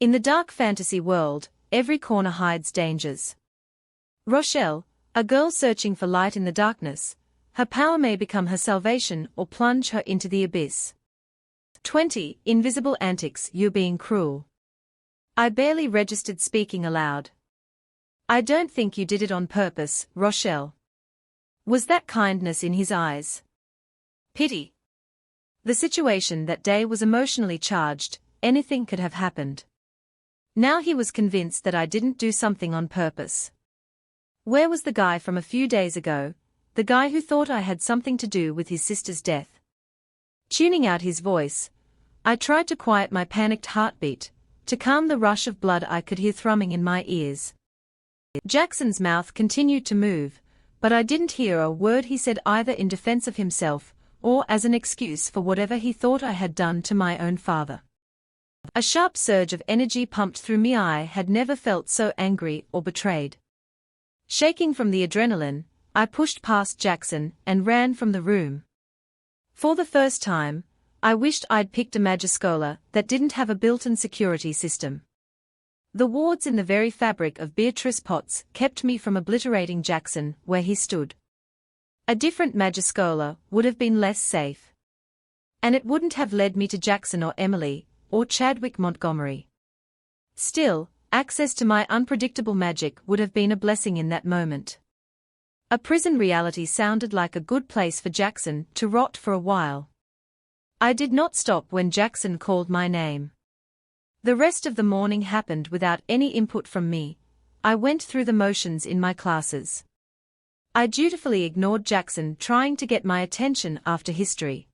In the dark fantasy world, every corner hides dangers. Rochelle, a girl searching for light in the darkness, her power may become her salvation or plunge her into the abyss. 20. Invisible antics. You're being cruel. I barely registered speaking aloud. I don't think you did it on purpose, Rochelle. Was that kindness in his eyes? Pity. The situation that day was emotionally charged, anything could have happened. Now he was convinced that I didn't do something on purpose. Where was the guy from a few days ago, the guy who thought I had something to do with his sister's death? Tuning out his voice, I tried to quiet my panicked heartbeat, to calm the rush of blood I could hear thrumming in my ears. Jackson's mouth continued to move, but I didn't hear a word he said, either in defense of himself or as an excuse for whatever he thought I had done to my own father. A sharp surge of energy pumped through me. I had never felt so angry or betrayed. Shaking from the adrenaline, I pushed past Jackson and ran from the room. For the first time, I wished I'd picked a Magiscola that didn't have a built-in security system. The wards in the very fabric of Beatrice Potts kept me from obliterating Jackson where he stood. A different Magiscola would have been less safe. And it wouldn't have led me to Jackson or Emily, or Chadwick Montgomery. Still, access to my unpredictable magic would have been a blessing in that moment. A prison reality sounded like a good place for Jackson to rot for a while. I did not stop when Jackson called my name. The rest of the morning happened without any input from me. I went through the motions in my classes. I dutifully ignored Jackson trying to get my attention after history.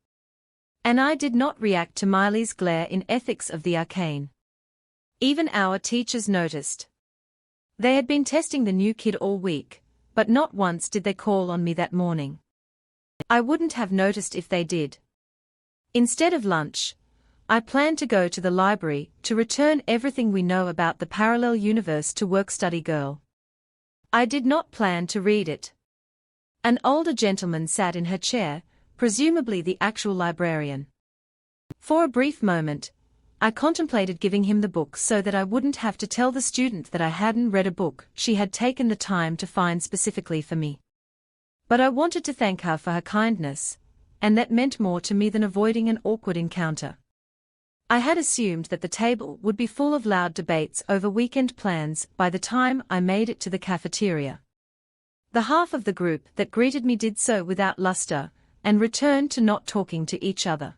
And I did not react to Miley's glare in ethics of the arcane. Even our teachers noticed. They had been testing the new kid all week, but not once did they call on me that morning. I wouldn't have noticed if they did. Instead of lunch, I planned to go to the library to return everything we know about the parallel universe to Work-Study Girl. I did not plan to read it. An older gentleman sat in her chair, presumably the actual librarian. For a brief moment, I contemplated giving him the book so that I wouldn't have to tell the student that I hadn't read a book she had taken the time to find specifically for me. But I wanted to thank her for her kindness, and that meant more to me than avoiding an awkward encounter. I had assumed that the table would be full of loud debates over weekend plans by the time I made it to the cafeteria. The half of the group that greeted me did so without luster, and returned to not talking to each other.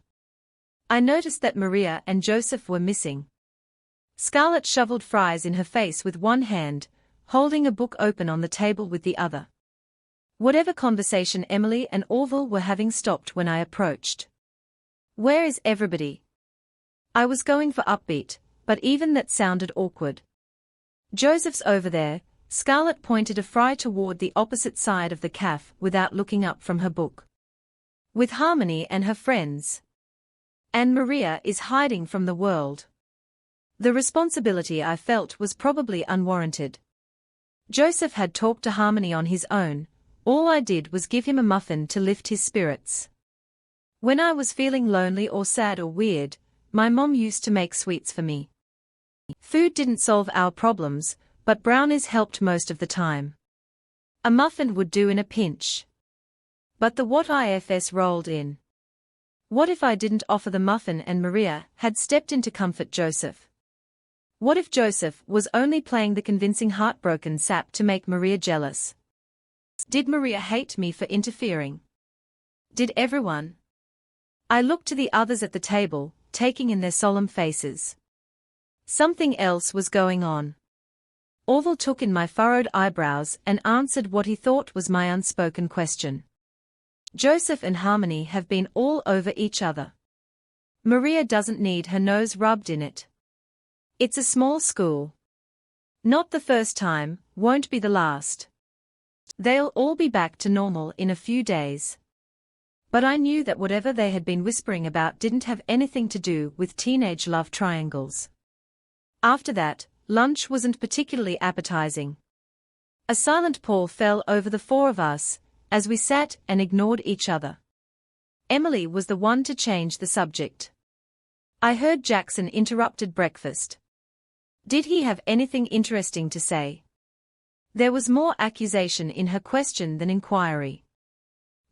I noticed that Maria and Joseph were missing. Scarlett shoveled fries in her face with one hand, holding a book open on the table with the other. Whatever conversation Emily and Orville were having stopped when I approached. Where is everybody? I was going for upbeat, but even that sounded awkward. Joseph's over there. Scarlett pointed a fry toward the opposite side of the caf without looking up from her book. With Harmony and her friends. And Maria is hiding from the world. The responsibility I felt was probably unwarranted. Joseph had talked to Harmony on his own. All I did was give him a muffin to lift his spirits. When I was feeling lonely or sad or weird, my mom used to make sweets for me. Food didn't solve our problems, but brownies helped most of the time. A muffin would do in a pinch. But the what ifs rolled in. What if I didn't offer the muffin and Maria had stepped in to comfort Joseph? What if Joseph was only playing the convincing heartbroken sap to make Maria jealous? Did Maria hate me for interfering? Did everyone? I looked to the others at the table, taking in their solemn faces. Something else was going on. Orville took in my furrowed eyebrows and answered what he thought was my unspoken question. Joseph and Harmony have been all over each other. Maria doesn't need her nose rubbed in it. It's a small school. Not the first time, won't be the last. They'll all be back to normal in a few days. But I knew that whatever they had been whispering about didn't have anything to do with teenage love triangles. After that, lunch wasn't particularly appetizing. A silent pall fell over the four of us, as we sat and ignored each other. Emily was the one to change the subject. I heard Jackson interrupted breakfast. Did he have anything interesting to say? There was more accusation in her question than inquiry.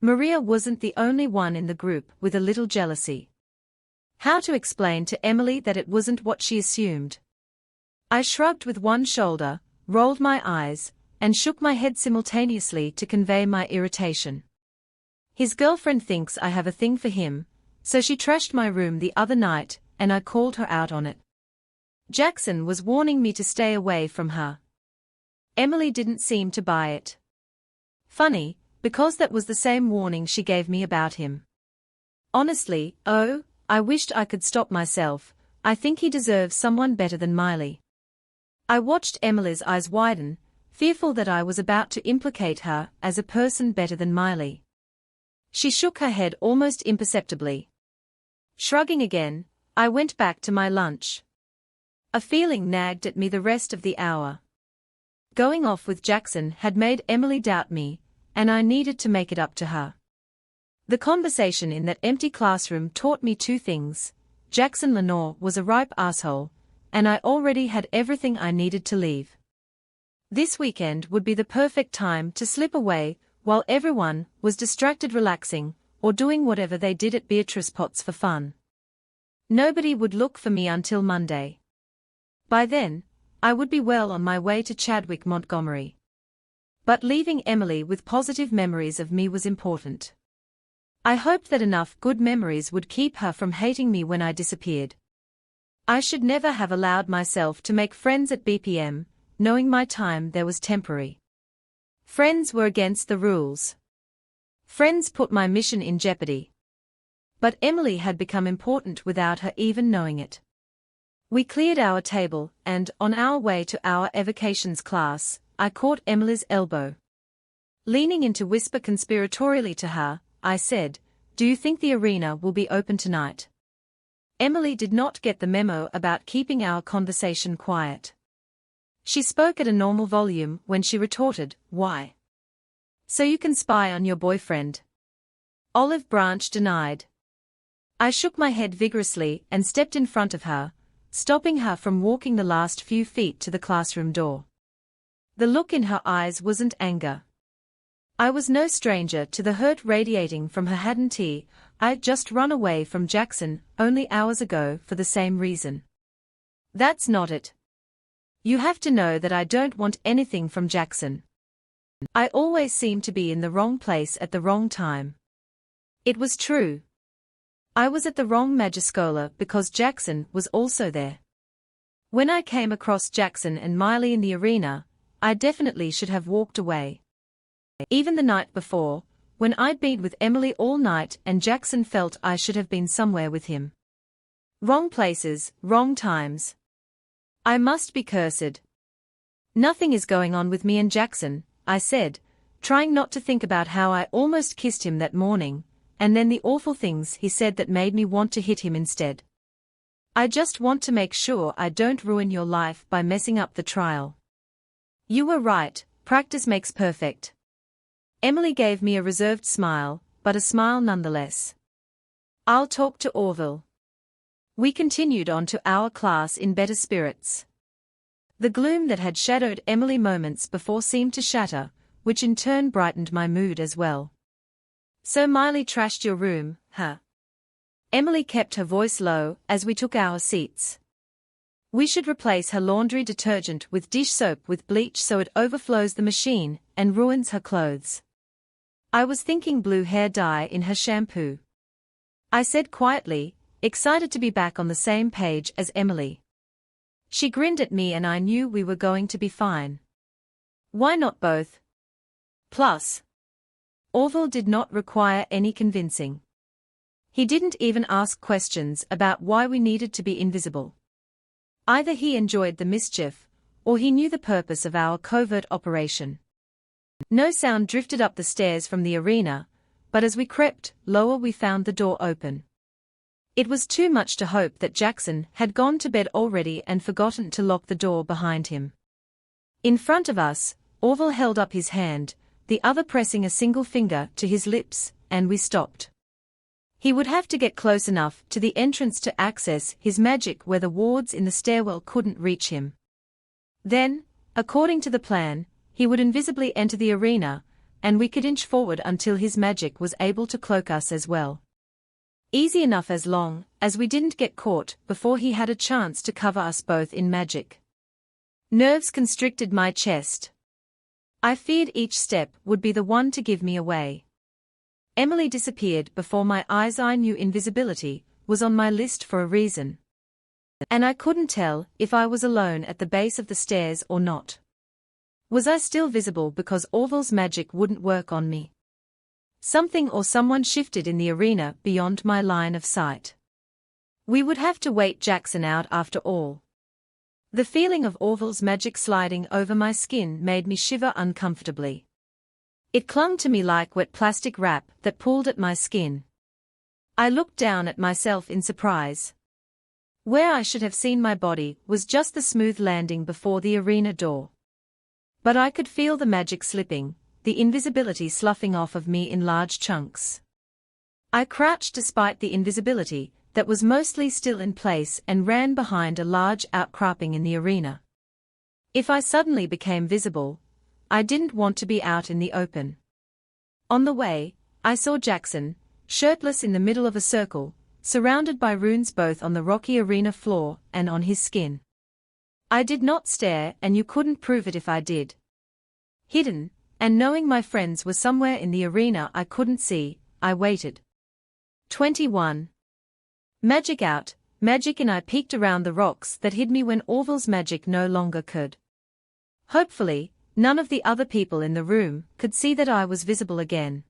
Maria wasn't the only one in the group with a little jealousy. How to explain to Emily that it wasn't what she assumed? I shrugged with one shoulder, rolled my eyes, and shook my head simultaneously to convey my irritation. His girlfriend thinks I have a thing for him, so she trashed my room the other night, and I called her out on it. Jackson was warning me to stay away from her. Emily didn't seem to buy it. Funny, because that was the same warning she gave me about him. Honestly, I wished I could stop myself. I think he deserves someone better than Miley. I watched Emily's eyes widen, fearful that I was about to implicate her as a person better than Miley. She shook her head almost imperceptibly. Shrugging again, I went back to my lunch. A feeling nagged at me the rest of the hour. Going off with Jackson had made Emily doubt me, and I needed to make it up to her. The conversation in that empty classroom taught me two things. Jackson Lenore was a ripe asshole, and I already had everything I needed to leave. This weekend would be the perfect time to slip away while everyone was distracted relaxing or doing whatever they did at Beatrice Potts for fun. Nobody would look for me until Monday. By then, I would be well on my way to Chadwick, Montgomery. But leaving Emily with positive memories of me was important. I hoped that enough good memories would keep her from hating me when I disappeared. I should never have allowed myself to make friends at BPM, knowing my time there was temporary. Friends were against the rules. Friends put my mission in jeopardy. But Emily had become important without her even knowing it. We cleared our table, and on our way to our evocations class, I caught Emily's elbow. Leaning in to whisper conspiratorially to her, I said, "Do you think the arena will be open tonight?" Emily did not get the memo about keeping our conversation quiet. She spoke at a normal volume when she retorted, "Why? So you can spy on your boyfriend?" Olive Branch denied. I shook my head vigorously and stepped in front of her, stopping her from walking the last few feet to the classroom door. The look in her eyes wasn't anger. I was no stranger to the hurt radiating from her, hadn't he? I'd just run away from Jackson only hours ago for the same reason. That's not it. You have to know that I don't want anything from Jackson. I always seem to be in the wrong place at the wrong time. It was true. I was at the wrong Magiscola because Jackson was also there. When I came across Jackson and Miley in the arena, I definitely should have walked away. Even the night before, when I'd been with Emily all night and Jackson felt I should have been somewhere with him. Wrong places, wrong times. I must be cursed. Nothing is going on with me and Jackson, I said, trying not to think about how I almost kissed him that morning, and then the awful things he said that made me want to hit him instead. I just want to make sure I don't ruin your life by messing up the trial. You were right, practice makes perfect. Emily gave me a reserved smile, but a smile nonetheless. I'll talk to Orville. We continued on to our class in better spirits. The gloom that had shadowed Emily moments before seemed to shatter, which in turn brightened my mood as well. So Miley trashed your room, huh? Emily kept her voice low as we took our seats. We should replace her laundry detergent with dish soap with bleach so it overflows the machine and ruins her clothes. I was thinking blue hair dye in her shampoo. I said quietly, excited to be back on the same page as Emily. She grinned at me and I knew we were going to be fine. Why not both? Plus, Orville did not require any convincing. He didn't even ask questions about why we needed to be invisible. Either he enjoyed the mischief, or he knew the purpose of our covert operation. No sound drifted up the stairs from the arena, but as we crept lower we found the door open. It was too much to hope that Jackson had gone to bed already and forgotten to lock the door behind him. In front of us, Orville held up his hand, the other pressing a single finger to his lips, and we stopped. He would have to get close enough to the entrance to access his magic where the wards in the stairwell couldn't reach him. Then, according to the plan, he would invisibly enter the arena, and we could inch forward until his magic was able to cloak us as well. Easy enough as long as we didn't get caught before he had a chance to cover us both in magic. Nerves constricted my chest. I feared each step would be the one to give me away. Emily disappeared before my eyes. I knew invisibility was on my list for a reason. And I couldn't tell if I was alone at the base of the stairs or not. Was I still visible because Orville's magic wouldn't work on me? Something or someone shifted in the arena beyond my line of sight. We would have to wait Jackson out after all. The feeling of Orville's magic sliding over my skin made me shiver uncomfortably. It clung to me like wet plastic wrap that pulled at my skin. I looked down at myself in surprise. Where I should have seen my body was just the smooth landing before the arena door. But I could feel the magic slipping, the invisibility sloughing off of me in large chunks. I crouched despite the invisibility that was mostly still in place and ran behind a large outcropping in the arena. If I suddenly became visible, I didn't want to be out in the open. On the way, I saw Jackson, shirtless in the middle of a circle, surrounded by runes both on the rocky arena floor and on his skin. I did not stare, and you couldn't prove it if I did. Hidden, and knowing my friends were somewhere in the arena I couldn't see, I waited. 21. Magic out, magic in. I peeked around the rocks that hid me when Orville's magic no longer could. Hopefully, none of the other people in the room could see that I was visible again.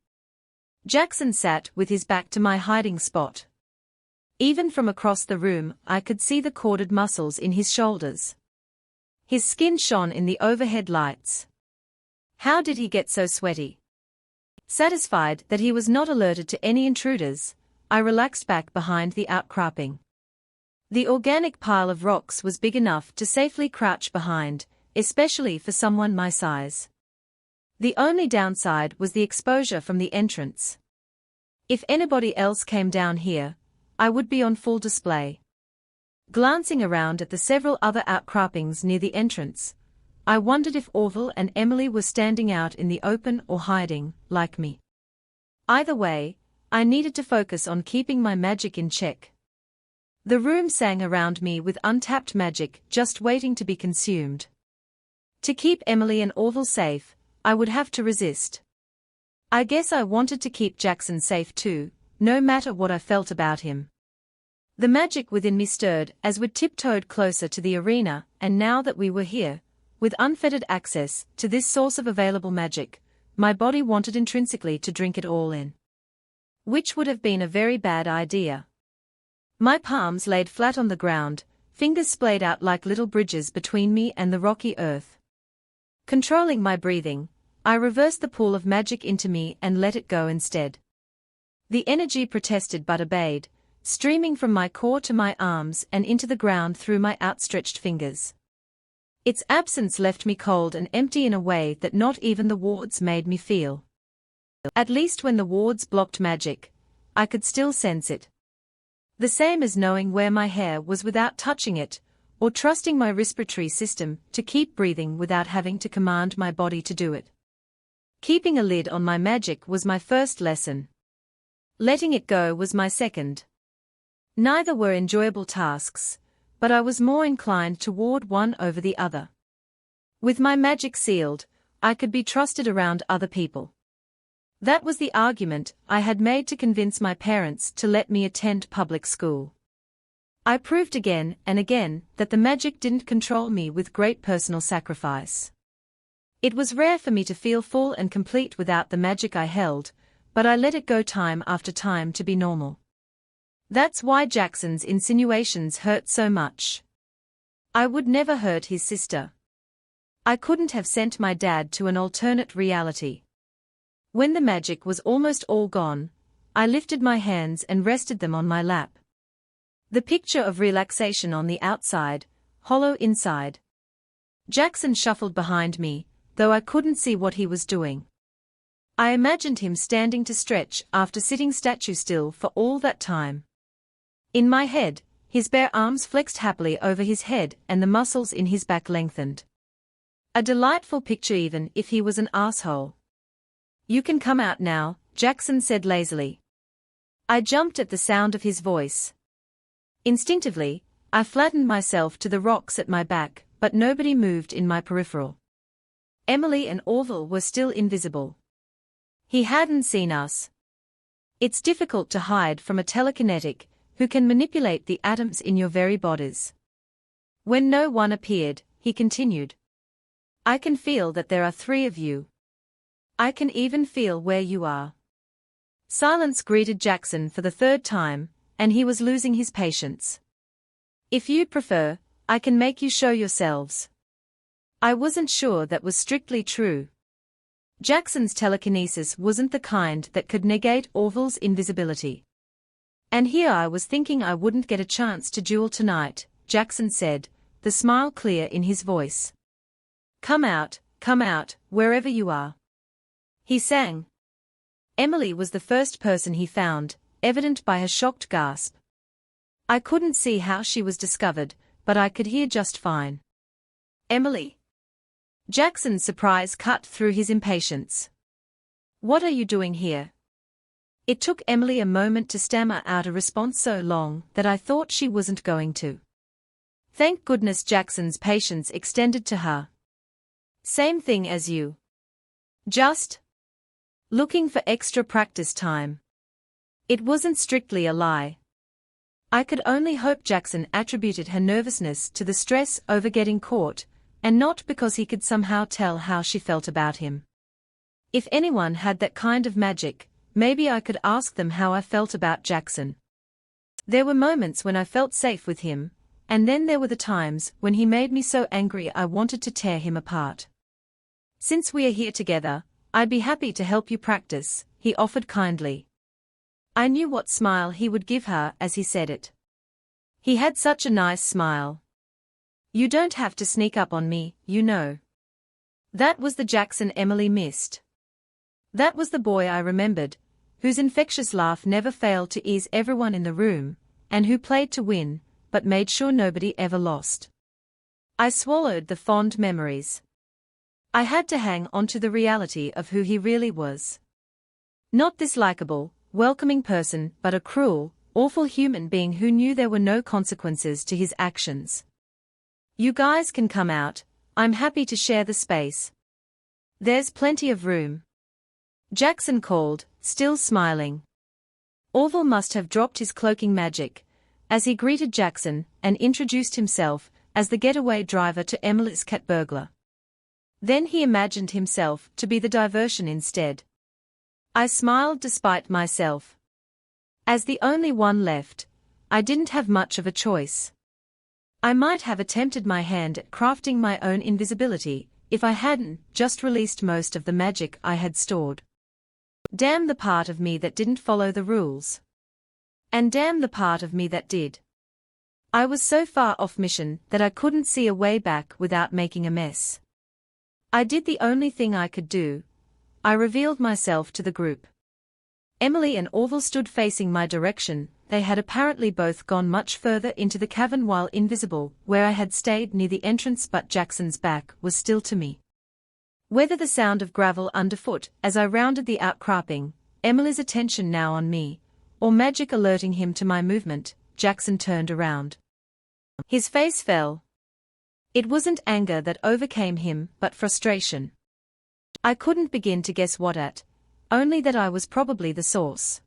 Jackson sat with his back to my hiding spot. Even from across the room I could see the corded muscles in his shoulders. His skin shone in the overhead lights. How did he get so sweaty? Satisfied that he was not alerted to any intruders, I relaxed back behind the outcropping. The organic pile of rocks was big enough to safely crouch behind, especially for someone my size. The only downside was the exposure from the entrance. If anybody else came down here, I would be on full display. Glancing around at the several other outcroppings near the entrance, I wondered if Orville and Emily were standing out in the open or hiding, like me. Either way, I needed to focus on keeping my magic in check. The room sang around me with untapped magic just waiting to be consumed. To keep Emily and Orville safe, I would have to resist. I guess I wanted to keep Jackson safe too, no matter what I felt about him. The magic within me stirred as we tiptoed closer to the arena, and now that we were here, with unfettered access to this source of available magic, my body wanted intrinsically to drink it all in. Which would have been a very bad idea. My palms laid flat on the ground, fingers splayed out like little bridges between me and the rocky earth. Controlling my breathing, I reversed the pool of magic into me and let it go instead. The energy protested but obeyed, streaming from my core to my arms and into the ground through my outstretched fingers. Its absence left me cold and empty in a way that not even the wards made me feel. At least when the wards blocked magic, I could still sense it. The same as knowing where my hair was without touching it, or trusting my respiratory system to keep breathing without having to command my body to do it. Keeping a lid on my magic was my first lesson. Letting it go was my second. Neither were enjoyable tasks, but I was more inclined toward one over the other. With my magic sealed, I could be trusted around other people. That was the argument I had made to convince my parents to let me attend public school. I proved again and again that the magic didn't control me with great personal sacrifice. It was rare for me to feel full and complete without the magic I held, but I let it go time after time to be normal. That's why Jackson's insinuations hurt so much. I would never hurt his sister. I couldn't have sent my dad to an alternate reality. When the magic was almost all gone, I lifted my hands and rested them on my lap. The picture of relaxation on the outside, hollow inside. Jackson shuffled behind me, though I couldn't see what he was doing. I imagined him standing to stretch after sitting statue still for all that time. In my head, his bare arms flexed happily over his head and the muscles in his back lengthened. A delightful picture even if he was an asshole. You can come out now, Jackson said lazily. I jumped at the sound of his voice. Instinctively, I flattened myself to the rocks at my back, but nobody moved in my peripheral. Emily and Orville were still invisible. He hadn't seen us. It's difficult to hide from a telekinetic who can manipulate the atoms in your very bodies. When no one appeared, he continued. I can feel that there are 3 of you. I can even feel where you are. Silence greeted Jackson for the 3rd time, and he was losing his patience. If you'd prefer, I can make you show yourselves. I wasn't sure that was strictly true. Jackson's telekinesis wasn't the kind that could negate Orville's invisibility. And here I was thinking I wouldn't get a chance to duel tonight, Jackson said, the smile clear in his voice. Come out, wherever you are. He sang. Emily was the first person he found, evident by her shocked gasp. I couldn't see how she was discovered, but I could hear just fine. Emily. Jackson's surprise cut through his impatience. What are you doing here? It took Emily a moment to stammer out a response so long that I thought she wasn't going to. Thank goodness Jackson's patience extended to her. Same thing as you. Just looking for extra practice time. It wasn't strictly a lie. I could only hope Jackson attributed her nervousness to the stress over getting caught, and not because he could somehow tell how she felt about him. If anyone had that kind of magic, maybe I could ask them how I felt about Jackson. There were moments when I felt safe with him, and then there were the times when he made me so angry I wanted to tear him apart. Since we are here together, I'd be happy to help you practice, he offered kindly. I knew what smile he would give her as he said it. He had such a nice smile. You don't have to sneak up on me, you know. That was the Jackson Emily missed. That was the boy I remembered, whose infectious laugh never failed to ease everyone in the room, and who played to win, but made sure nobody ever lost. I swallowed the fond memories. I had to hang on to the reality of who he really was. Not this likable, welcoming person, but a cruel, awful human being who knew there were no consequences to his actions. You guys can come out, I'm happy to share the space. There's plenty of room. Jackson called, still smiling. Orville must have dropped his cloaking magic, as he greeted Jackson and introduced himself as the getaway driver to Emily's cat burglar. Then he imagined himself to be the diversion instead. I smiled despite myself. As the only one left, I didn't have much of a choice. I might have attempted my hand at crafting my own invisibility, if I hadn't just released most of the magic I had stored. Damn the part of me that didn't follow the rules. And damn the part of me that did. I was so far off mission that I couldn't see a way back without making a mess. I did the only thing I could do. I revealed myself to the group. Emily and Orville stood facing my direction. They had apparently both gone much further into the cavern while invisible, where I had stayed near the entrance, but Jackson's back was still to me. Whether the sound of gravel underfoot as I rounded the outcropping, Emily's attention now on me, or magic alerting him to my movement, Jackson turned around. His face fell. It wasn't anger that overcame him, but frustration. I couldn't begin to guess what at, only that I was probably the source.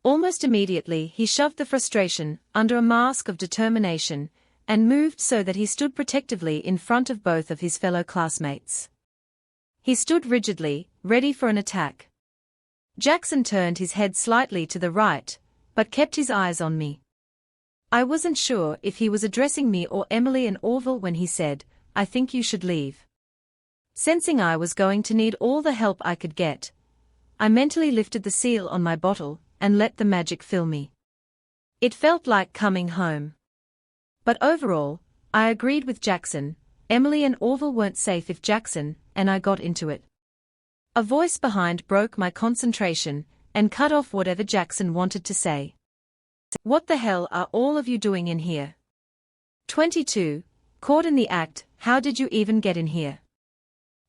Almost immediately he shoved the frustration under a mask of determination, and moved so that he stood protectively in front of both of his fellow classmates. He stood rigidly, ready for an attack. Jackson turned his head slightly to the right, but kept his eyes on me. I wasn't sure if he was addressing me or Emily and Orville when he said, "I think you should leave." Sensing I was going to need all the help I could get, I mentally lifted the seal on my bottle and let the magic fill me. It felt like coming home. But overall, I agreed with Jackson. Emily and Orville weren't safe if Jackson and I got into it. A voice behind broke my concentration and cut off whatever Jackson wanted to say. What the hell are all of you doing in here? 22, caught in the act, how did you even get in here?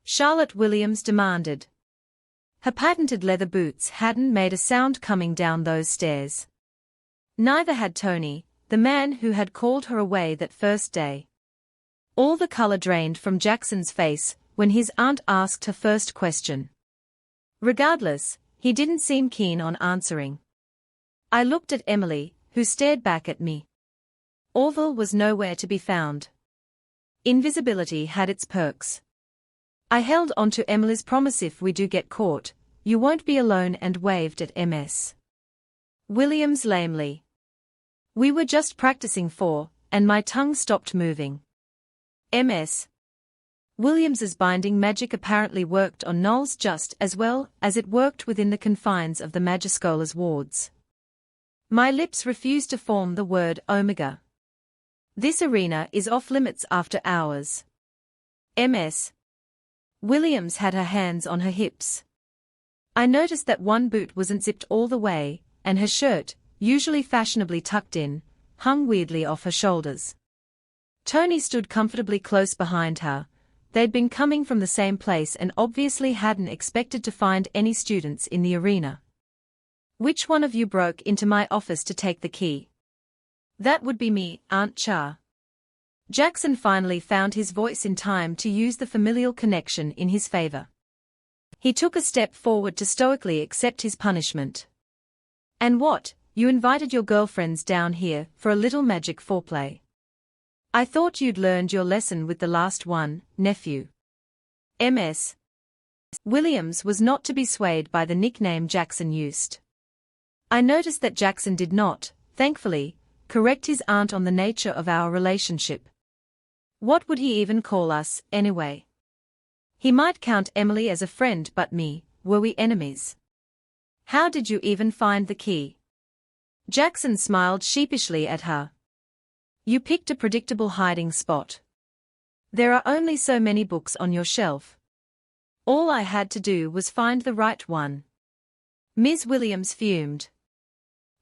Charlotte Williams demanded. Her patented leather boots hadn't made a sound coming down those stairs. Neither had Tony, the man who had called her away that first day. All the color drained from Jackson's face when his aunt asked her first question. Regardless, he didn't seem keen on answering. I looked at Emily, who stared back at me. Orville was nowhere to be found. Invisibility had its perks. I held on to Emily's promise, if we do get caught, you won't be alone, and waved at Ms. Williams lamely. We were just practicing for, and my tongue stopped moving. Ms. Williams's binding magic apparently worked on Knowles just as well as it worked within the confines of the Magicola's wards. My lips refused to form the word omega. This arena is off limits after hours. Ms. Williams had her hands on her hips. I noticed that one boot wasn't zipped all the way, and her shirt, usually fashionably tucked in, hung weirdly off her shoulders. Tony stood comfortably close behind her. They'd been coming from the same place and obviously hadn't expected to find any students in the arena. Which one of you broke into my office to take the key? That would be me, Aunt Cha. Jackson finally found his voice in time to use the familial connection in his favor. He took a step forward to stoically accept his punishment. And what, you invited your girlfriends down here for a little magic foreplay? I thought you'd learned your lesson with the last one, nephew. Ms. Williams was not to be swayed by the nickname Jackson used. I noticed that Jackson did not, thankfully, correct his aunt on the nature of our relationship. What would he even call us, anyway? He might count Emily as a friend, but me, were we enemies? How did you even find the key? Jackson smiled sheepishly at her. You picked a predictable hiding spot. There are only so many books on your shelf. All I had to do was find the right one. Ms. Williams fumed.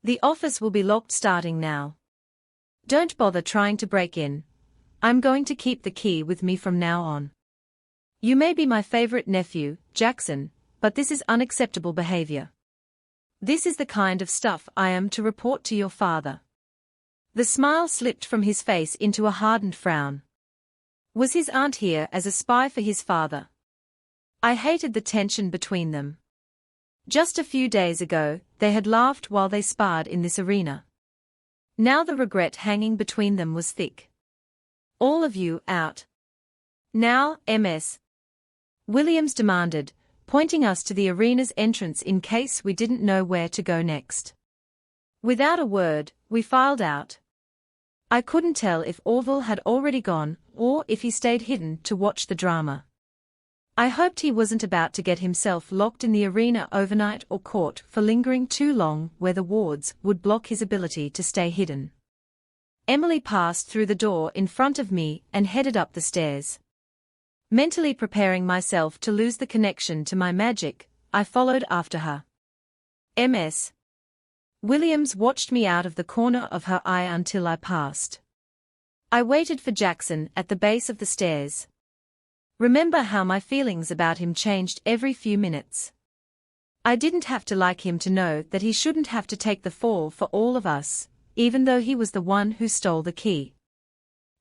The office will be locked starting now. Don't bother trying to break in. I'm going to keep the key with me from now on. You may be my favorite nephew, Jackson, but this is unacceptable behavior. This is the kind of stuff I am to report to your father. The smile slipped from his face into a hardened frown. Was his aunt here as a spy for his father? I hated the tension between them. Just a few days ago, they had laughed while they sparred in this arena. Now the regret hanging between them was thick. All of you, out. Now, Ms. Williams demanded, pointing us to the arena's entrance in case we didn't know where to go next. Without a word, we filed out. I couldn't tell if Orville had already gone, or if he stayed hidden to watch the drama. I hoped he wasn't about to get himself locked in the arena overnight or caught for lingering too long where the wards would block his ability to stay hidden. Emily passed through the door in front of me and headed up the stairs. Mentally preparing myself to lose the connection to my magic, I followed after her. Ms. Williams watched me out of the corner of her eye until I passed. I waited for Jackson at the base of the stairs. Remember how my feelings about him changed every few minutes. I didn't have to like him to know that he shouldn't have to take the fall for all of us, even though he was the one who stole the key.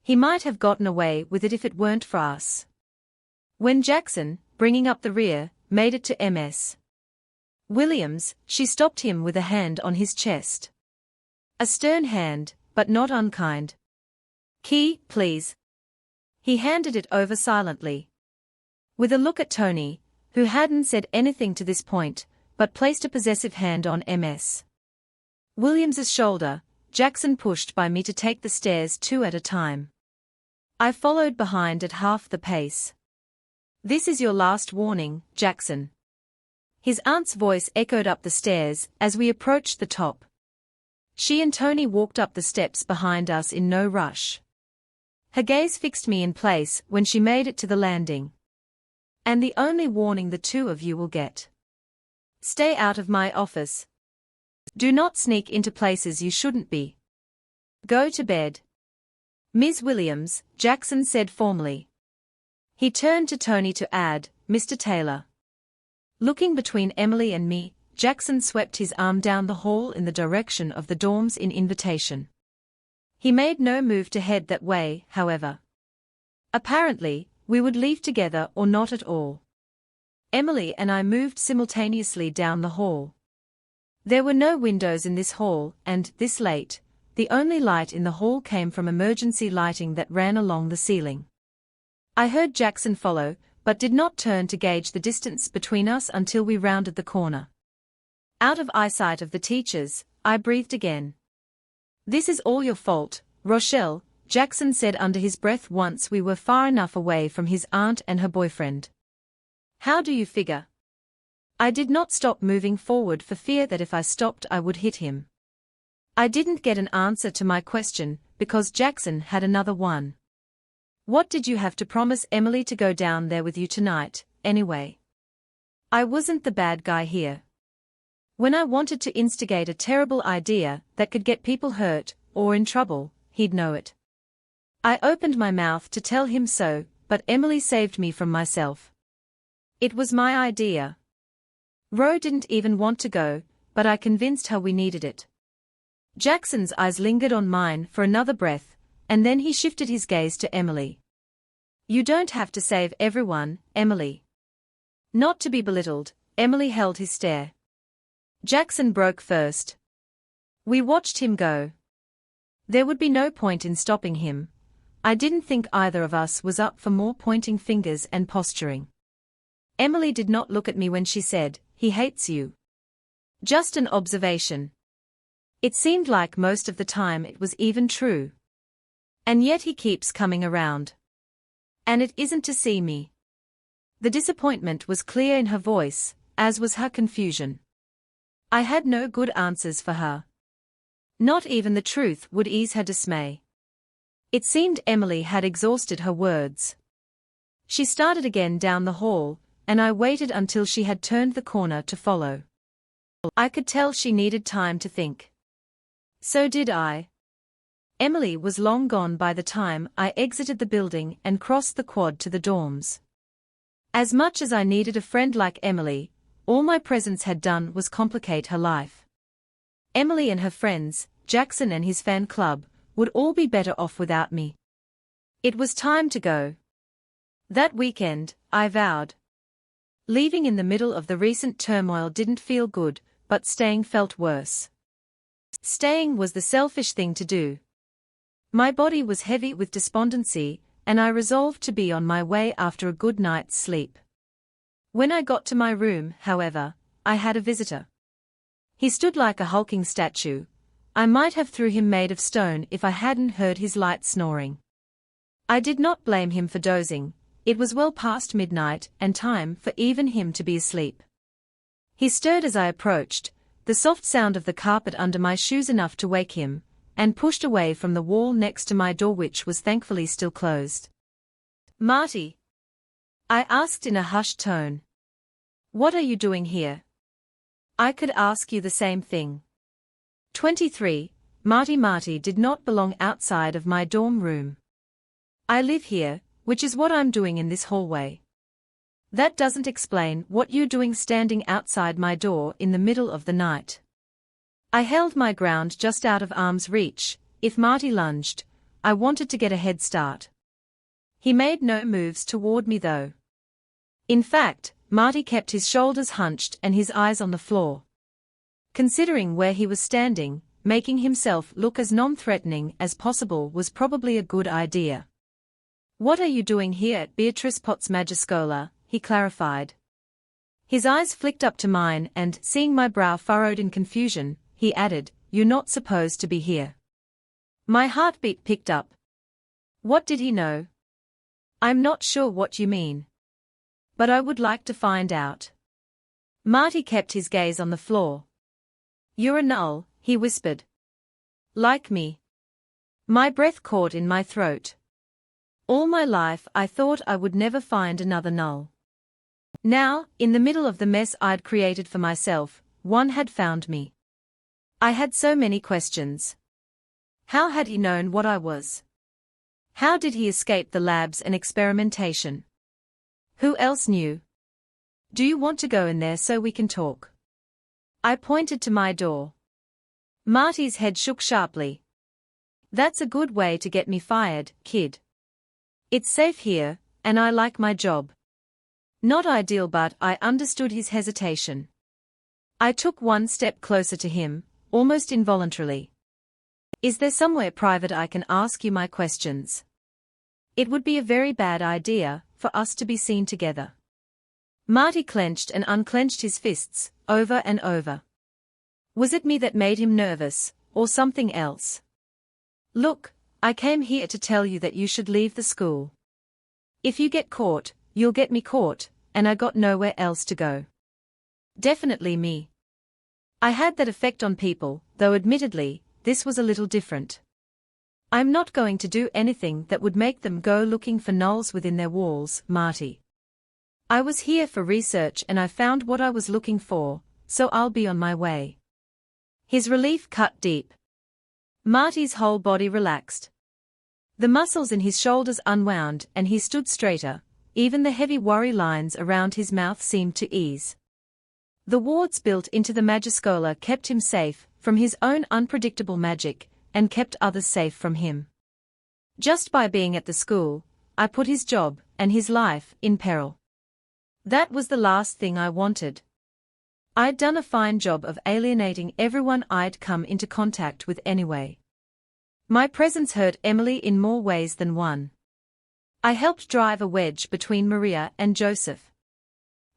He might have gotten away with it if it weren't for us. When Jackson, bringing up the rear, made it to Ms. Williams, she stopped him with a hand on his chest. A stern hand, but not unkind. Key, please. He handed it over silently. With a look at Tony, who hadn't said anything to this point, but placed a possessive hand on Ms. Williams's shoulder, Jackson pushed by me to take the stairs two at a time. I followed behind at half the pace. This is your last warning, Jackson. His aunt's voice echoed up the stairs as we approached the top. She and Tony walked up the steps behind us in no rush. Her gaze fixed me in place when she made it to the landing. And the only warning the two of you will get. Stay out of my office. Do not sneak into places you shouldn't be. Go to bed. Ms. Williams, Jackson said formally. He turned to Tony to add, "Mr. Taylor." Looking between Emily and me, Jackson swept his arm down the hall in the direction of the dorms in invitation. He made no move to head that way, however. Apparently, we would leave together or not at all. Emily and I moved simultaneously down the hall. There were no windows in this hall, and, this late, the only light in the hall came from emergency lighting that ran along the ceiling. I heard Jackson follow, but did not turn to gauge the distance between us until we rounded the corner. Out of eyesight of the teachers, I breathed again. "This is all your fault, Rochelle," Jackson said under his breath once we were far enough away from his aunt and her boyfriend. "How do you figure?" I did not stop moving forward for fear that if I stopped I would hit him. I didn't get an answer to my question, because Jackson had another one. "What did you have to promise Emily to go down there with you tonight, anyway? I wasn't the bad guy here. When I wanted to instigate a terrible idea that could get people hurt, or in trouble, he'd know it." I opened my mouth to tell him so, but Emily saved me from myself. "It was my idea. Ro didn't even want to go, but I convinced her we needed it." Jackson's eyes lingered on mine for another breath, and then he shifted his gaze to Emily. "You don't have to save everyone, Emily." Not to be belittled, Emily held his stare. Jackson broke first. We watched him go. There would be no point in stopping him. I didn't think either of us was up for more pointing fingers and posturing. Emily did not look at me when she said, "He hates you." Just an observation. It seemed like most of the time it was even true. And yet he keeps coming around. And it isn't to see me. The disappointment was clear in her voice, as was her confusion. I had no good answers for her. Not even the truth would ease her dismay. It seemed Emily had exhausted her words. She started again down the hall, and I waited until she had turned the corner to follow. I could tell she needed time to think. So did I. Emily was long gone by the time I exited the building and crossed the quad to the dorms. As much as I needed a friend like Emily, all my presence had done was complicate her life. Emily and her friends, Jackson and his fan club, would all be better off without me. It was time to go. That weekend, I vowed. Leaving in the middle of the recent turmoil didn't feel good, but staying felt worse. Staying was the selfish thing to do. My body was heavy with despondency, and I resolved to be on my way after a good night's sleep. When I got to my room, however, I had a visitor. He stood like a hulking statue. I might have threw him made of stone if I hadn't heard his light snoring. I did not blame him for dozing. It was well past midnight and time for even him to be asleep. He stirred as I approached, the soft sound of the carpet under my shoes enough to wake him, and pushed away from the wall next to my door, which was thankfully still closed. "Marty?" I asked in a hushed tone. "What are you doing here?" I could ask you the same thing. 23, Marty did not belong outside of my dorm room. I live here, which is what I'm doing in this hallway. That doesn't explain what you're doing standing outside my door in the middle of the night. I held my ground just out of arm's reach. If Marty lunged, I wanted to get a head start. He made no moves toward me though. In fact, Marty kept his shoulders hunched and his eyes on the floor. Considering where he was standing, making himself look as non-threatening as possible was probably a good idea. "What are you doing here at Beatrice Potts Magiscola?" he clarified. His eyes flicked up to mine and, seeing my brow furrowed in confusion, he added, "You're not supposed to be here." My heartbeat picked up. What did he know? "I'm not sure what you mean. But I would like to find out." Marty kept his gaze on the floor. "You're a null," he whispered. "Like me." My breath caught in my throat. All my life I thought I would never find another null. Now, in the middle of the mess I'd created for myself, one had found me. I had so many questions. How had he known what I was? How did he escape the labs and experimentation? Who else knew? Do you want to go in there so we can talk? I pointed to my door. Marty's head shook sharply. That's a good way to get me fired, kid. It's safe here, and I like my job. Not ideal, but I understood his hesitation. I took one step closer to him, almost involuntarily. Is there somewhere private I can ask you my questions? It would be a very bad idea for us to be seen together. Marty clenched and unclenched his fists, over and over. Was it me that made him nervous, or something else? Look, I came here to tell you that you should leave the school. If you get caught, you'll get me caught, and I got nowhere else to go. Definitely me. I had that effect on people, though admittedly, this was a little different. I'm not going to do anything that would make them go looking for nulls within their walls, Marty. I was here for research and I found what I was looking for, so I'll be on my way. His relief cut deep. Marty's whole body relaxed. The muscles in his shoulders unwound and he stood straighter, even the heavy worry lines around his mouth seemed to ease. The wards built into the Magischola kept him safe from his own unpredictable magic, and kept others safe from him. Just by being at the school, I put his job, and his life, in peril. That was the last thing I wanted. I'd done a fine job of alienating everyone I'd come into contact with anyway. My presence hurt Emily in more ways than one. I helped drive a wedge between Maria and Joseph.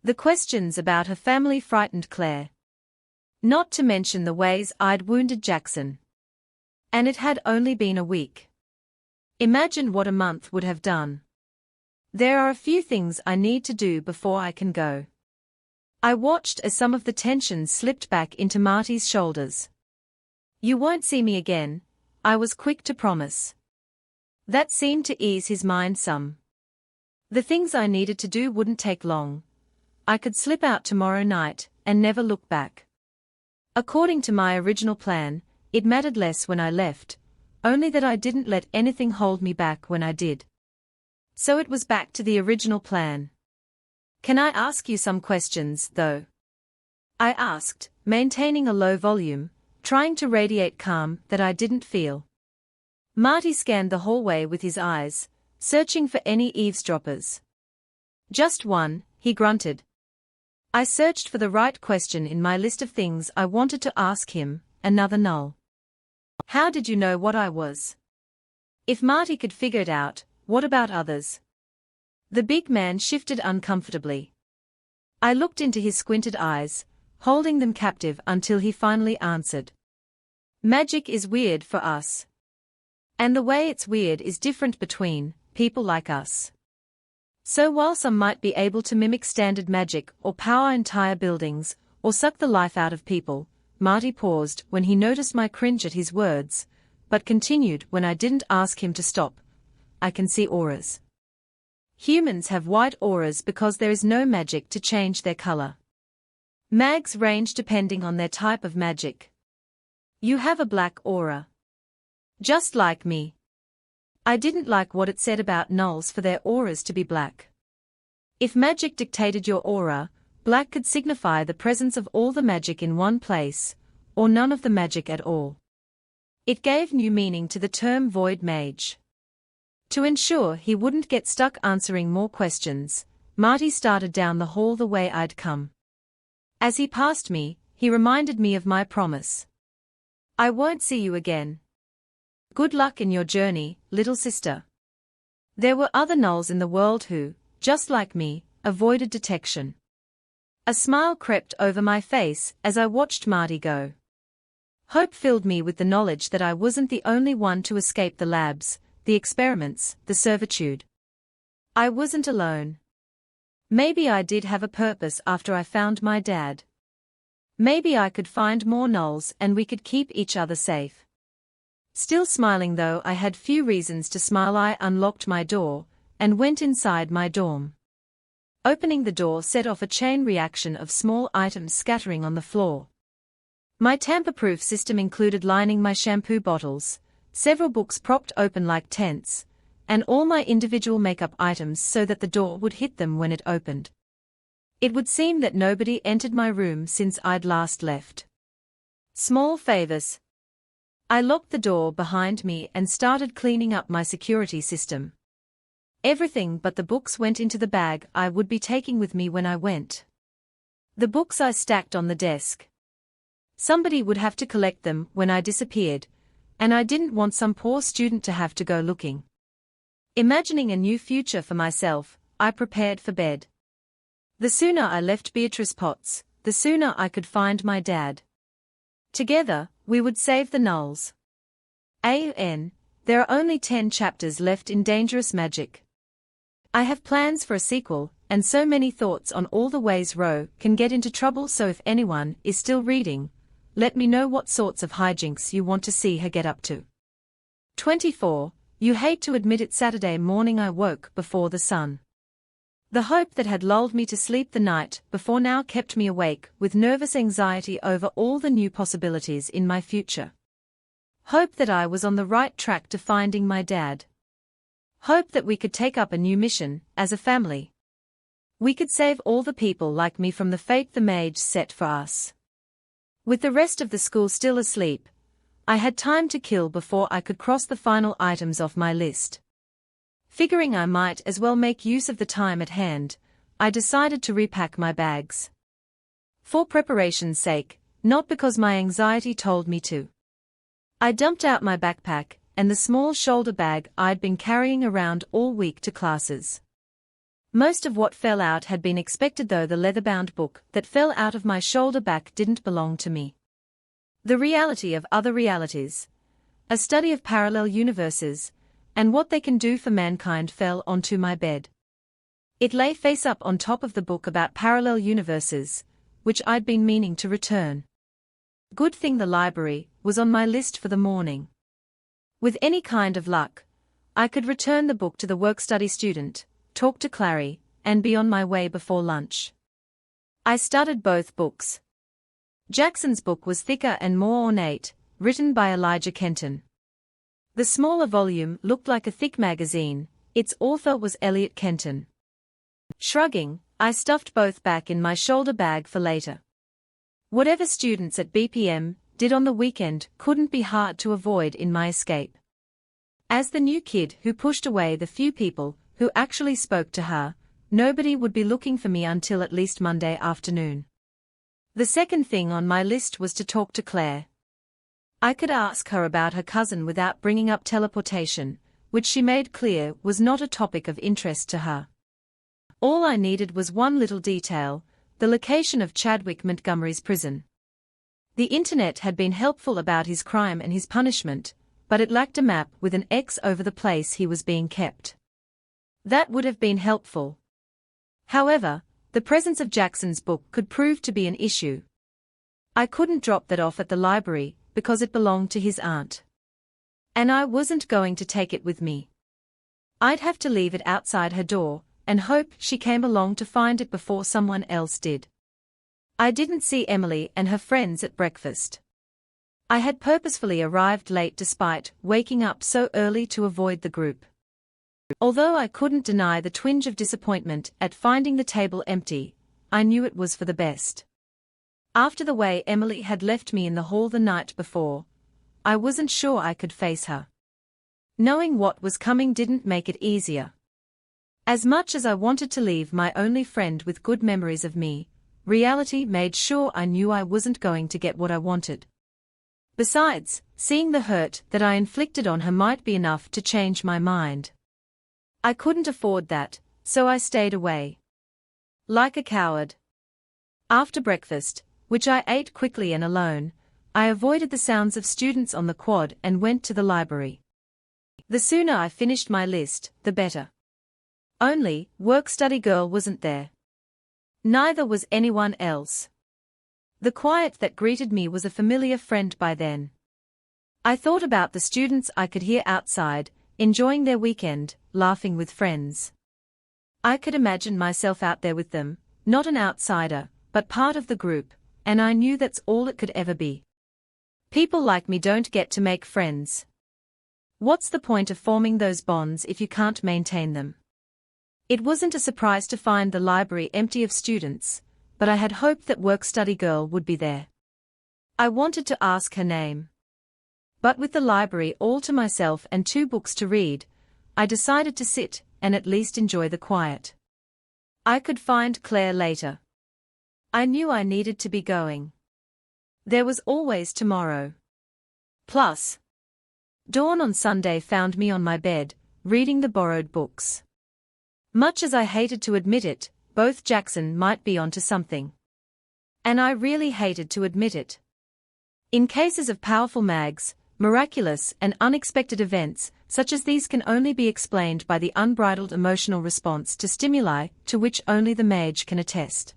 The questions about her family frightened Claire. Not to mention the ways I'd wounded Jackson. And it had only been a week. Imagine what a month would have done. There are a few things I need to do before I can go. I watched as some of the tension slipped back into Marty's shoulders. You won't see me again, I was quick to promise. That seemed to ease his mind some. The things I needed to do wouldn't take long. I could slip out tomorrow night, and never look back. According to my original plan, it mattered less when I left, only that I didn't let anything hold me back when I did. So it was back to the original plan. Can I ask you some questions, though? I asked, maintaining a low volume, trying to radiate calm that I didn't feel. Marty scanned the hallway with his eyes, searching for any eavesdroppers. Just one, he grunted. I searched for the right question in my list of things I wanted to ask him, another null. How did you know what I was? If Marty could figure it out, what about others? The big man shifted uncomfortably. I looked into his squinted eyes, holding them captive until he finally answered. Magic is weird for us. And the way it's weird is different between people like us. So while some might be able to mimic standard magic or power entire buildings, or suck the life out of people, Marty paused when he noticed my cringe at his words, but continued when I didn't ask him to stop. I can see auras. Humans have white auras because there is no magic to change their color. Mags range depending on their type of magic. You have a black aura. Just like me. I didn't like what it said about nulls for their auras to be black. If magic dictated your aura, black could signify the presence of all the magic in one place, or none of the magic at all. It gave new meaning to the term void mage. To ensure he wouldn't get stuck answering more questions, Marty started down the hall the way I'd come. As he passed me, he reminded me of my promise. I won't see you again. Good luck in your journey, little sister. There were other nulls in the world who, just like me, avoided detection. A smile crept over my face as I watched Marty go. Hope filled me with the knowledge that I wasn't the only one to escape the labs, the experiments, the servitude. I wasn't alone. Maybe I did have a purpose after I found my dad. Maybe I could find more nulls and we could keep each other safe. Still smiling though I had few reasons to smile, I unlocked my door, and went inside my dorm. Opening the door set off a chain reaction of small items scattering on the floor. My tamper-proof system included lining my shampoo bottles, several books propped open like tents, and all my individual makeup items so that the door would hit them when it opened. It would seem that nobody entered my room since I'd last left. Small favors. I locked the door behind me and started cleaning up my security system. Everything but the books went into the bag I would be taking with me when I went. The books I stacked on the desk. Somebody would have to collect them when I disappeared, and I didn't want some poor student to have to go looking. Imagining a new future for myself, I prepared for bed. The sooner I left Beatrice Potts, the sooner I could find my dad. Together, we would save the Knulls. There are only 10 chapters left in Dangerous Magic. I have plans for a sequel, and so many thoughts on all the ways Ro can get into trouble, so if anyone is still reading, let me know what sorts of hijinks you want to see her get up to. 24. You hate to admit it, Saturday morning I woke before the sun. The hope that had lulled me to sleep the night before now kept me awake with nervous anxiety over all the new possibilities in my future. Hope that I was on the right track to finding my dad. Hope that we could take up a new mission, as a family. We could save all the people like me from the fate the mage set for us. With the rest of the school still asleep, I had time to kill before I could cross the final items off my list. Figuring I might as well make use of the time at hand, I decided to repack my bags. For preparation's sake, not because my anxiety told me to. I dumped out my backpack and the small shoulder bag I'd been carrying around all week to classes. Most of what fell out had been expected, though the leather-bound book that fell out of my shoulder bag didn't belong to me. The reality of other realities, a study of parallel universes, and what they can do for mankind fell onto my bed. It lay face up on top of the book about parallel universes, which I'd been meaning to return. Good thing the library was on my list for the morning. With any kind of luck, I could return the book to the work-study student, talk to Clary, and be on my way before lunch. I studied both books. Jackson's book was thicker and more ornate, written by Elijah Kenton. The smaller volume looked like a thick magazine. Its author was Elliot Kenton. Shrugging, I stuffed both back in my shoulder bag for later. Whatever students at BPM did on the weekend couldn't be hard to avoid in my escape. As the new kid who pushed away the few people who actually spoke to her, nobody would be looking for me until at least Monday afternoon. The second thing on my list was to talk to Claire. I could ask her about her cousin without bringing up teleportation, which she made clear was not a topic of interest to her. All I needed was one little detail: the location of Chadwick Montgomery's prison. The internet had been helpful about his crime and his punishment, but it lacked a map with an X over the place he was being kept. That would have been helpful. However, the presence of Jackson's book could prove to be an issue. I couldn't drop that off at the library, because it belonged to his aunt. And I wasn't going to take it with me. I'd have to leave it outside her door, and hope she came along to find it before someone else did. I didn't see Emily and her friends at breakfast. I had purposefully arrived late despite waking up so early to avoid the group. Although I couldn't deny the twinge of disappointment at finding the table empty, I knew it was for the best. After the way Emily had left me in the hall the night before, I wasn't sure I could face her. Knowing what was coming didn't make it easier. As much as I wanted to leave my only friend with good memories of me, reality made sure I knew I wasn't going to get what I wanted. Besides, seeing the hurt that I inflicted on her might be enough to change my mind. I couldn't afford that, so I stayed away. Like a coward. After breakfast, which I ate quickly and alone, I avoided the sounds of students on the quad and went to the library. The sooner I finished my list, the better. Only, work-study girl wasn't there. Neither was anyone else. The quiet that greeted me was a familiar friend by then. I thought about the students I could hear outside, enjoying their weekend, laughing with friends. I could imagine myself out there with them, not an outsider, but part of the group, and I knew that's all it could ever be. People like me don't get to make friends. What's the point of forming those bonds if you can't maintain them? It wasn't a surprise to find the library empty of students, but I had hoped that work-study girl would be there. I wanted to ask her name. But with the library all to myself and 2 books to read, I decided to sit and at least enjoy the quiet. I could find Claire later. I knew I needed to be going. There was always tomorrow. Plus, dawn on Sunday found me on my bed, reading the borrowed books. Much as I hated to admit it, both Jackson might be onto something. And I really hated to admit it. In cases of powerful mags, miraculous and unexpected events, such as these can only be explained by the unbridled emotional response to stimuli to which only the mage can attest.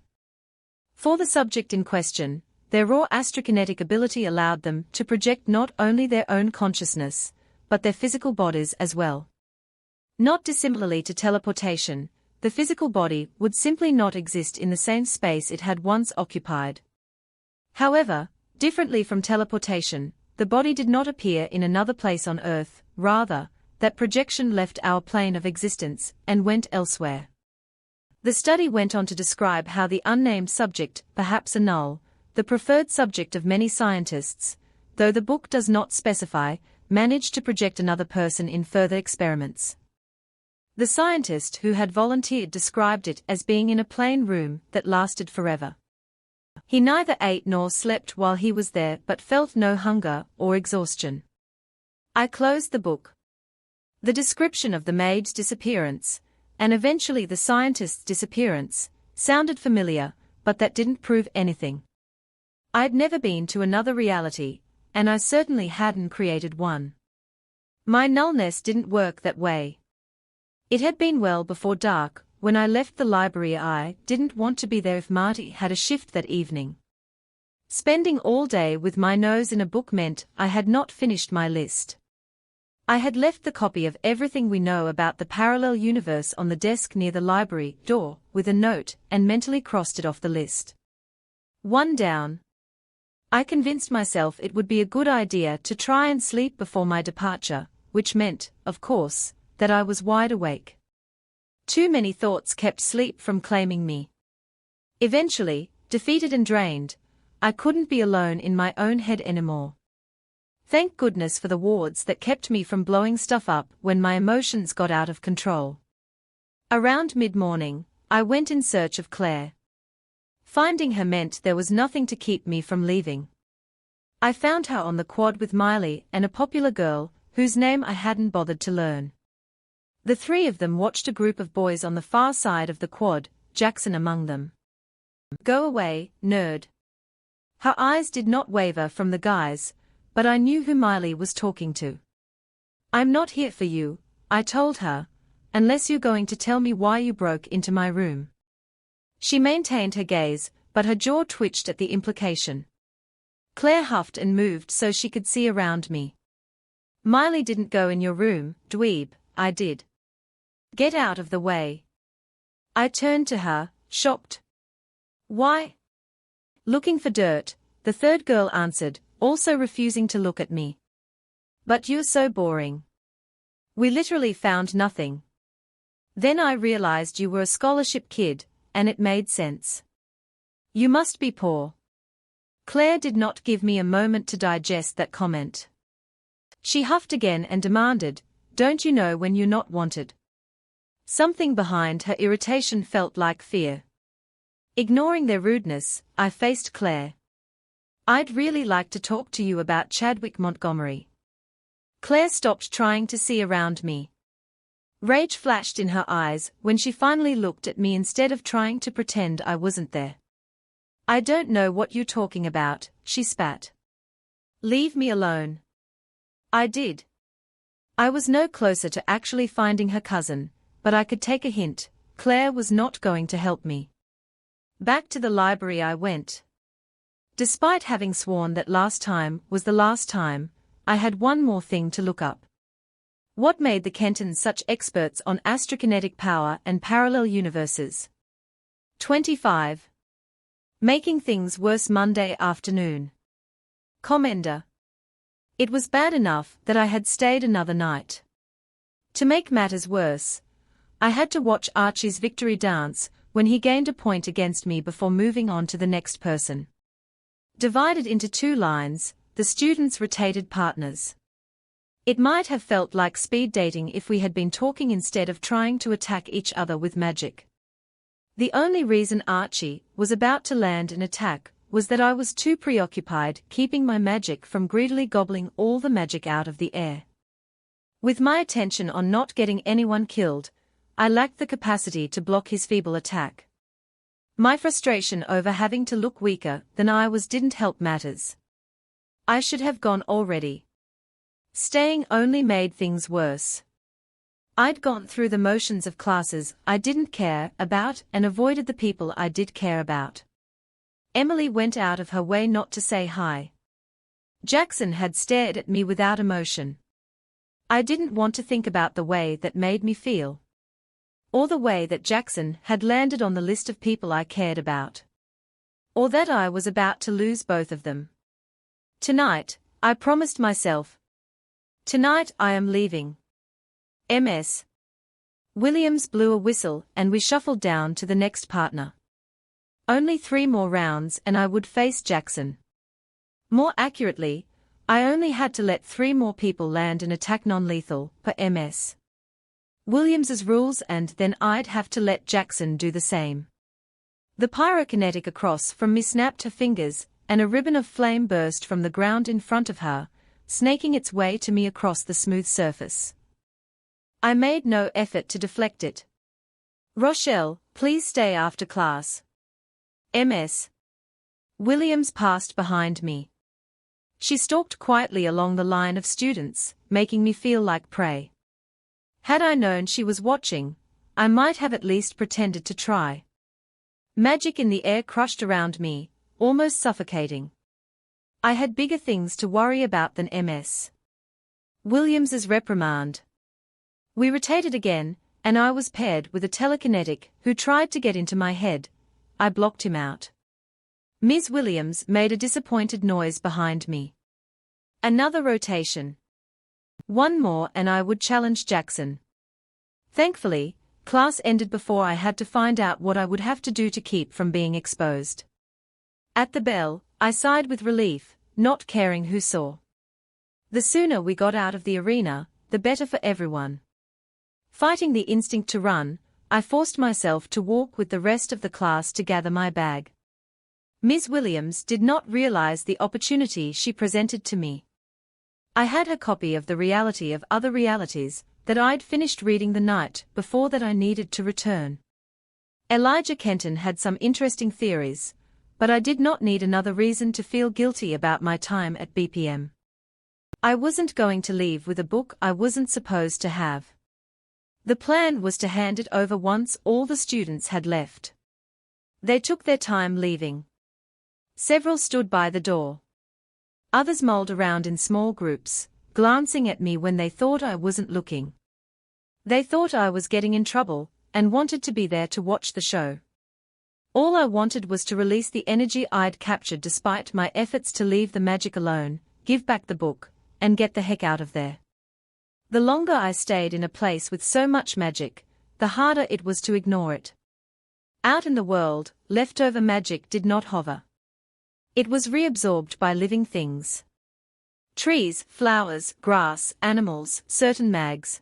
For the subject in question, their raw astrokinetic ability allowed them to project not only their own consciousness, but their physical bodies as well. Not dissimilarly to teleportation, the physical body would simply not exist in the same space it had once occupied. However, differently from teleportation, the body did not appear in another place on Earth, rather, that projection left our plane of existence and went elsewhere. The study went on to describe how the unnamed subject, perhaps a null, the preferred subject of many scientists, though the book does not specify, managed to project another person in further experiments. The scientist who had volunteered described it as being in a plain room that lasted forever. He neither ate nor slept while he was there but felt no hunger or exhaustion. I closed the book. The description of the maid's disappearance, and eventually the scientist's disappearance, sounded familiar, but that didn't prove anything. I'd never been to another reality, and I certainly hadn't created one. My nullness didn't work that way. It had been well before dark. When I left the library I didn't want to be there if Marty had a shift that evening. Spending all day with my nose in a book meant I had not finished my list. I had left the copy of Everything We Know About the Parallel Universe on the desk near the library door with a note and mentally crossed it off the list. 1 down. I convinced myself it would be a good idea to try and sleep before my departure, which meant, of course, that I was wide awake. Too many thoughts kept sleep from claiming me. Eventually, defeated and drained, I couldn't be alone in my own head anymore. Thank goodness for the wards that kept me from blowing stuff up when my emotions got out of control. Around mid-morning, I went in search of Claire. Finding her meant there was nothing to keep me from leaving. I found her on the quad with Miley and a popular girl, whose name I hadn't bothered to learn. The 3 of them watched a group of boys on the far side of the quad, Jackson among them. Go away, nerd. Her eyes did not waver from the guys, but I knew who Miley was talking to. I'm not here for you, I told her, unless you're going to tell me why you broke into my room. She maintained her gaze, but her jaw twitched at the implication. Claire huffed and moved so she could see around me. Miley didn't go in your room, dweeb, I did. Get out of the way. I turned to her, shocked. Why? Looking for dirt, the 3rd girl answered, also refusing to look at me. But you're so boring. We literally found nothing. Then I realized you were a scholarship kid, and it made sense. You must be poor. Claire did not give me a moment to digest that comment. She huffed again and demanded, don't you know when you're not wanted? Something behind her irritation felt like fear. Ignoring their rudeness, I faced Claire. I'd really like to talk to you about Chadwick Montgomery. Claire stopped trying to see around me. Rage flashed in her eyes when she finally looked at me instead of trying to pretend I wasn't there. I don't know what you're talking about, she spat. Leave me alone. I did. I was no closer to actually finding her cousin, but I could take a hint. Claire was not going to help me. Back to the library I went. Despite having sworn that last time was the last time, I had one more thing to look up. What made the Kentons such experts on astrokinetic power and parallel universes? 25. Making things worse Monday afternoon. Commender. It was bad enough that I had stayed another night. To make matters worse, I had to watch Archie's victory dance when he gained a point against me before moving on to the next person. Divided into two lines, the students rotated partners. It might have felt like speed dating if we had been talking instead of trying to attack each other with magic. The only reason Archie was about to land an attack was that I was too preoccupied keeping my magic from greedily gobbling all the magic out of the air. With my attention on not getting anyone killed, I lacked the capacity to block his feeble attack. My frustration over having to look weaker than I was didn't help matters. I should have gone already. Staying only made things worse. I'd gone through the motions of classes I didn't care about and avoided the people I did care about. Emily went out of her way not to say hi. Jackson had stared at me without emotion. I didn't want to think about the way that made me feel. Or the way that Jackson had landed on the list of people I cared about. Or that I was about to lose both of them. Tonight, I promised myself. Tonight I am leaving. Ms. Williams blew a whistle and we shuffled down to the next partner. Only 3 more rounds and I would face Jackson. More accurately, I only had to let 3 more people land an attack non-lethal per Ms. Williams's rules and then I'd have to let Jackson do the same. The pyrokinetic across from me snapped her fingers, and a ribbon of flame burst from the ground in front of her, snaking its way to me across the smooth surface. I made no effort to deflect it. Rochelle, please stay after class. Ms. Williams passed behind me. She stalked quietly along the line of students, making me feel like prey. Had I known she was watching, I might have at least pretended to try. Magic in the air crushed around me, almost suffocating. I had bigger things to worry about than Ms. Williams's reprimand. We rotated again, and I was paired with a telekinetic who tried to get into my head. I blocked him out. Ms. Williams made a disappointed noise behind me. Another rotation. 1 more and I would challenge Jackson. Thankfully, class ended before I had to find out what I would have to do to keep from being exposed. At the bell, I sighed with relief, not caring who saw. The sooner we got out of the arena, the better for everyone. Fighting the instinct to run, I forced myself to walk with the rest of the class to gather my bag. Ms. Williams did not realize the opportunity she presented to me. I had her copy of The Reality of Other Realities that I'd finished reading the night before that I needed to return. Elijah Kenton had some interesting theories, but I did not need another reason to feel guilty about my time at BPM. I wasn't going to leave with a book I wasn't supposed to have. The plan was to hand it over once all the students had left. They took their time leaving. Several stood by the door. Others mulled around in small groups, glancing at me when they thought I wasn't looking. They thought I was getting in trouble, and wanted to be there to watch the show. All I wanted was to release the energy I'd captured despite my efforts to leave the magic alone, give back the book, and get the heck out of there. The longer I stayed in a place with so much magic, the harder it was to ignore it. Out in the world, leftover magic did not hover. It was reabsorbed by living things. Trees, flowers, grass, animals, certain mags.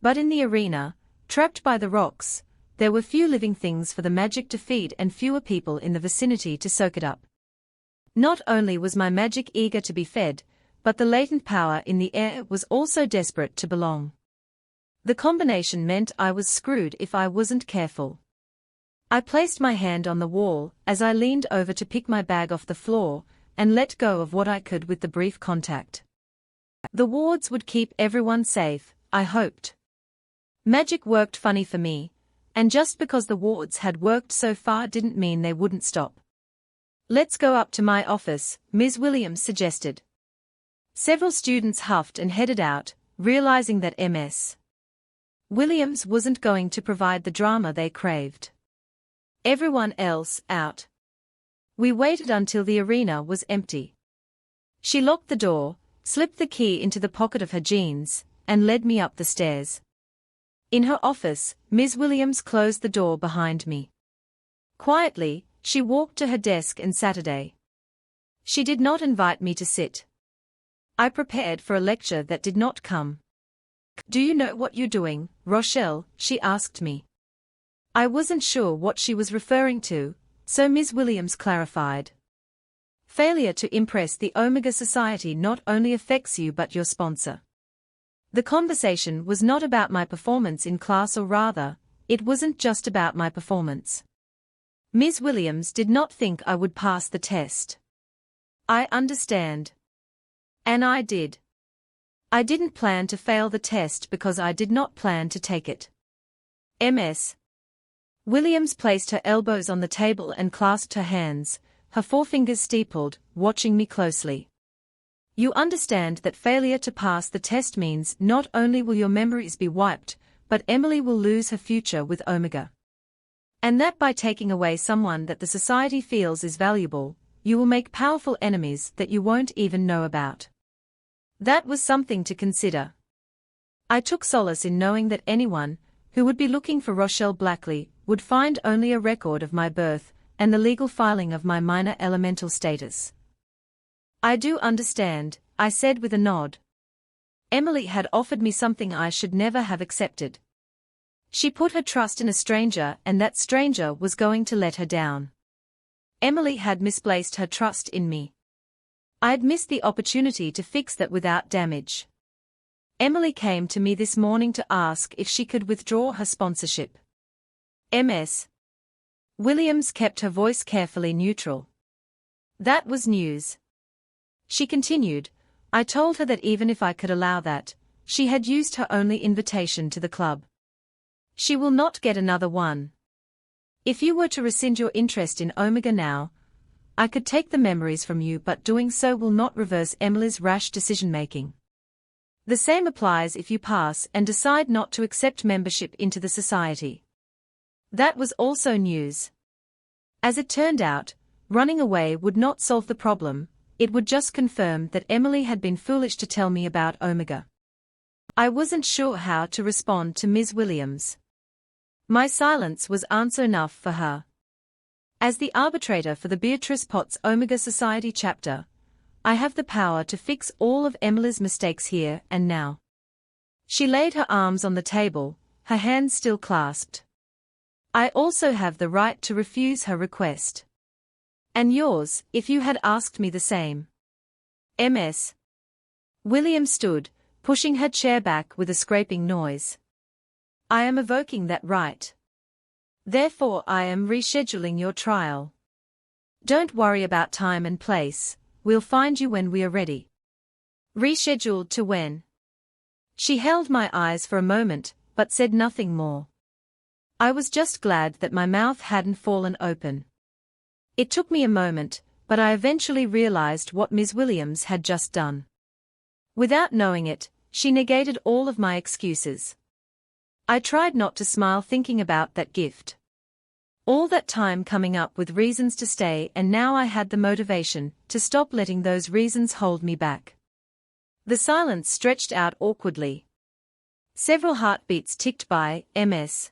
But in the arena, trapped by the rocks, there were few living things for the magic to feed and fewer people in the vicinity to soak it up. Not only was my magic eager to be fed, but the latent power in the air was also desperate to belong. The combination meant I was screwed if I wasn't careful. I placed my hand on the wall as I leaned over to pick my bag off the floor, and let go of what I could with the brief contact. The wards would keep everyone safe, I hoped. Magic worked funny for me, and just because the wards had worked so far didn't mean they wouldn't stop. Let's go up to my office, Ms. Williams suggested. Several students huffed and headed out, realizing that Ms. Williams wasn't going to provide the drama they craved. Everyone else out. We waited until the arena was empty. She locked the door, slipped the key into the pocket of her jeans, and led me up the stairs. In her office, Ms. Williams closed the door behind me. Quietly, she walked to her desk and sat. She did not invite me to sit. I prepared for a lecture that did not come. "Do you know what you're doing, Rochelle?" she asked me. I wasn't sure what she was referring to, so Ms. Williams clarified. "Failure to impress the Omega Society not only affects you but your sponsor." The conversation was not about my performance in class, or rather, it wasn't just about my performance. Ms. Williams did not think I would pass the test. I understand. And I did. I didn't plan to fail the test because I did not plan to take it. Ms. Williams placed her elbows on the table and clasped her hands, her forefingers steepled, watching me closely. "You understand that failure to pass the test means not only will your memories be wiped, but Emily will lose her future with Omega. And that by taking away someone that the society feels is valuable, you will make powerful enemies that you won't even know about." That was something to consider. I took solace in knowing that anyone who would be looking for Rochelle Blackley would find only a record of my birth and the legal filing of my minor elemental status. "I do understand," I said with a nod. Emily had offered me something I should never have accepted. She put her trust in a stranger, and that stranger was going to let her down. Emily had misplaced her trust in me. I'd missed the opportunity to fix that without damage. Emily came to me this morning to ask if she could withdraw her sponsorship. Ms. Williams kept her voice carefully neutral. That was news. She continued, "I told her that even if I could allow that, she had used her only invitation to the club. She will not get another one. If you were to rescind your interest in Omega now, I could take the memories from you, but doing so will not reverse Emily's rash decision-making. The same applies if you pass and decide not to accept membership into the society." That was also news. As it turned out, running away would not solve the problem, it would just confirm that Emily had been foolish to tell me about Omega. I wasn't sure how to respond to Ms. Williams. My silence was answer enough for her. As the arbitrator for the Beatrice Potts Omega Society chapter, I have the power to fix all of Emily's mistakes here and now. She laid her arms on the table, her hands still clasped. I also have the right to refuse her request. And yours, if you had asked me the same. Ms. Williams stood, pushing her chair back with a scraping noise. "I am evoking that right. Therefore I am rescheduling your trial. Don't worry about time and place, we'll find you when we are ready." "Rescheduled to when?" She held my eyes for a moment, but said nothing more. I was just glad that my mouth hadn't fallen open. It took me a moment, but I eventually realized what Ms. Williams had just done. Without knowing it, she negated all of my excuses. I tried not to smile thinking about that gift. All that time coming up with reasons to stay, and now I had the motivation to stop letting those reasons hold me back. The silence stretched out awkwardly. Several heartbeats ticked by. Ms.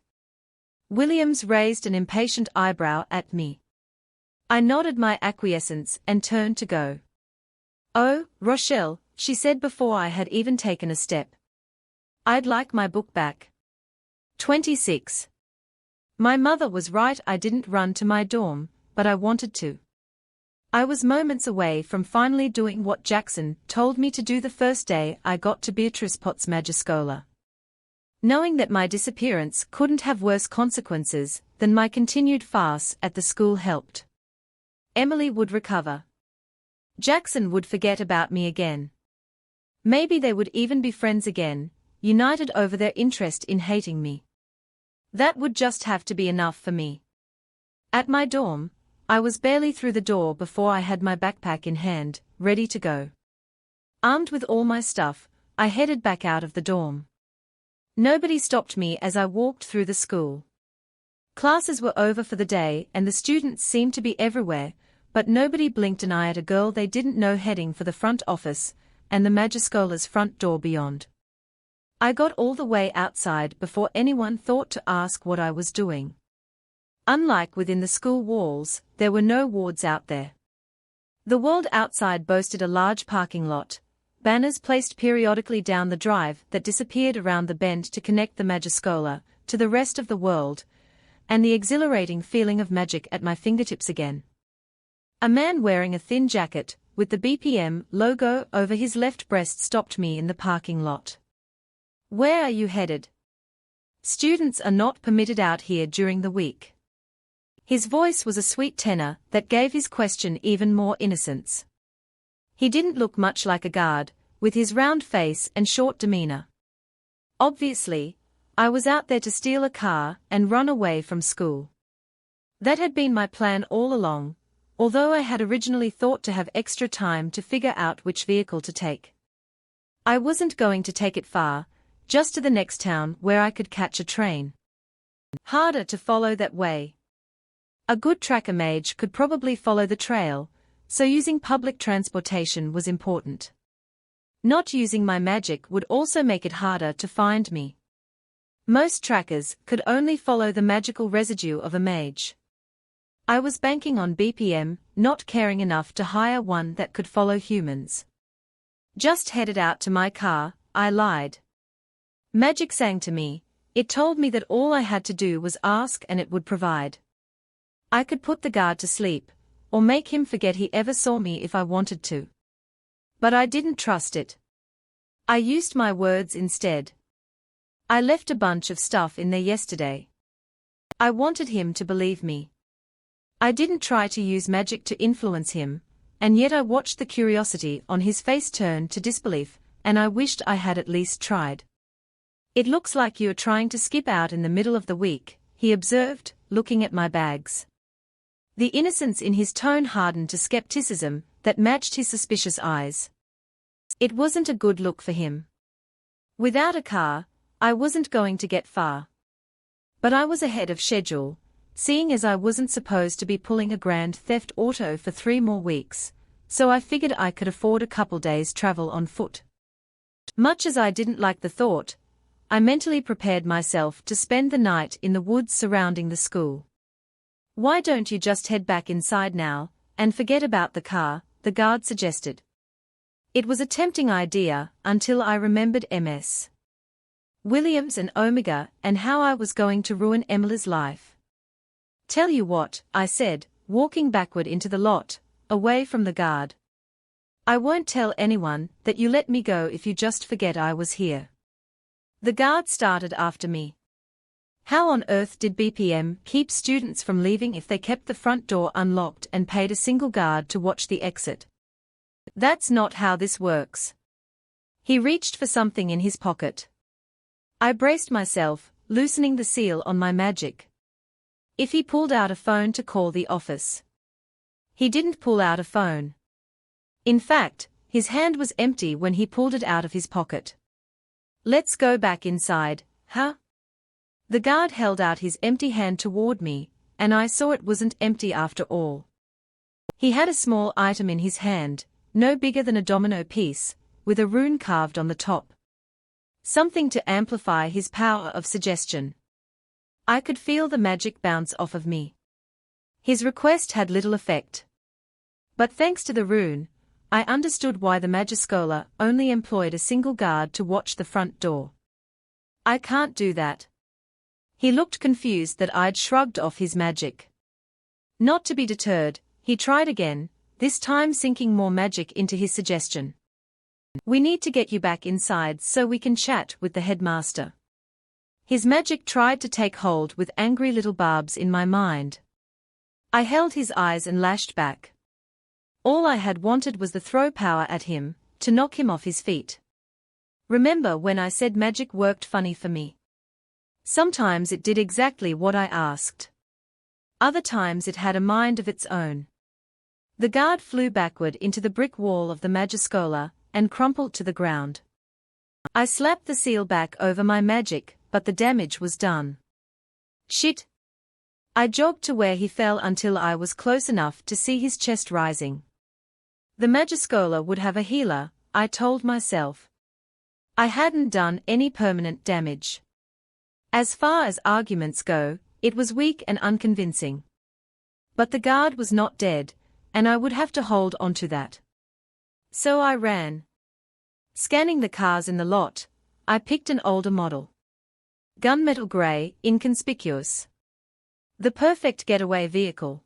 Williams raised an impatient eyebrow at me. I nodded my acquiescence and turned to go. "Oh, Rochelle," she said before I had even taken a step. "I'd like my book back." 26. My mother was right, I didn't run to my dorm, but I wanted to. I was moments away from finally doing what Jackson told me to do the first day I got to Beatrice Potts Magiscola. Knowing that my disappearance couldn't have worse consequences than my continued farce at the school helped. Emily would recover. Jackson would forget about me again. Maybe they would even be friends again, united over their interest in hating me. That would just have to be enough for me. At my dorm, I was barely through the door before I had my backpack in hand, ready to go. Armed with all my stuff, I headed back out of the dorm. Nobody stopped me as I walked through the school. Classes were over for the day and the students seemed to be everywhere, but nobody blinked an eye at a girl they didn't know heading for the front office, and the Magicola's front door beyond. I got all the way outside before anyone thought to ask what I was doing. Unlike within the school walls, there were no wards out there. The world outside boasted a large parking lot, banners placed periodically down the drive that disappeared around the bend to connect the Magicola to the rest of the world, and the exhilarating feeling of magic at my fingertips again. A man wearing a thin jacket, with the BPM logo over his left breast, stopped me in the parking lot. "Where are you headed? Students are not permitted out here during the week." His voice was a sweet tenor that gave his question even more innocence. He didn't look much like a guard, with his round face and short demeanor. Obviously, I was out there to steal a car and run away from school. That had been my plan all along, although I had originally thought to have extra time to figure out which vehicle to take. I wasn't going to take it far, just to the next town where I could catch a train. Harder to follow that way. A good tracker mage could probably follow the trail, so using public transportation was important. Not using my magic would also make it harder to find me. Most trackers could only follow the magical residue of a mage. I was banking on BPM, not caring enough to hire one that could follow humans. "Just headed out to my car," I lied. Magic sang to me. It told me that all I had to do was ask and it would provide. I could put the guard to sleep, or make him forget he ever saw me if I wanted to. But I didn't trust it. I used my words instead. I left a bunch of stuff in there yesterday. I wanted him to believe me. I didn't try to use magic to influence him, and yet I watched the curiosity on his face turn to disbelief, and I wished I had at least tried. "It looks like you're trying to skip out in the middle of the week," he observed, looking at my bags. The innocence in his tone hardened to skepticism that matched his suspicious eyes. It wasn't a good look for him. Without a car, I wasn't going to get far. But I was ahead of schedule, seeing as I wasn't supposed to be pulling a grand theft auto for 3 more weeks, so I figured I could afford a couple days' travel on foot. Much as I didn't like the thought, I mentally prepared myself to spend the night in the woods surrounding the school. "Why don't you just head back inside now, and forget about the car?" the guard suggested. It was a tempting idea until I remembered MS. Williams and Omega and how I was going to ruin Emily's life. "Tell you what," I said, walking backward into the lot, away from the guard. "I won't tell anyone that you let me go if you just forget I was here." The guard started after me. How on earth did BPM keep students from leaving if they kept the front door unlocked and paid a single guard to watch the exit? That's not how this works. He reached for something in his pocket. I braced myself, loosening the seal on my magic. If he pulled out a phone to call the office. He didn't pull out a phone. In fact, his hand was empty when he pulled it out of his pocket. "Let's go back inside, huh?" The guard held out his empty hand toward me, and I saw it wasn't empty after all. He had a small item in his hand, no bigger than a domino piece, with a rune carved on the top. Something to amplify his power of suggestion. I could feel the magic bounce off of me. His request had little effect. But thanks to the rune, I understood why the Magicola only employed a single guard to watch the front door. "I can't do that." He looked confused that I'd shrugged off his magic. Not to be deterred, he tried again, this time sinking more magic into his suggestion. "We need to get you back inside so we can chat with the headmaster." His magic tried to take hold with angry little barbs in my mind. I held his eyes and lashed back. All I had wanted was the throw power at him, to knock him off his feet. Remember when I said magic worked funny for me? Sometimes it did exactly what I asked. Other times it had a mind of its own. The guard flew backward into the brick wall of the Magicola and crumpled to the ground. I slapped the seal back over my magic, but the damage was done. "Shit!" I jogged to where he fell until I was close enough to see his chest rising. The Magicola would have a healer, I told myself. I hadn't done any permanent damage. As far as arguments go, it was weak and unconvincing. But the guard was not dead, and I would have to hold on to that. So I ran. Scanning the cars in the lot, I picked an older model. Gunmetal grey, inconspicuous. The perfect getaway vehicle.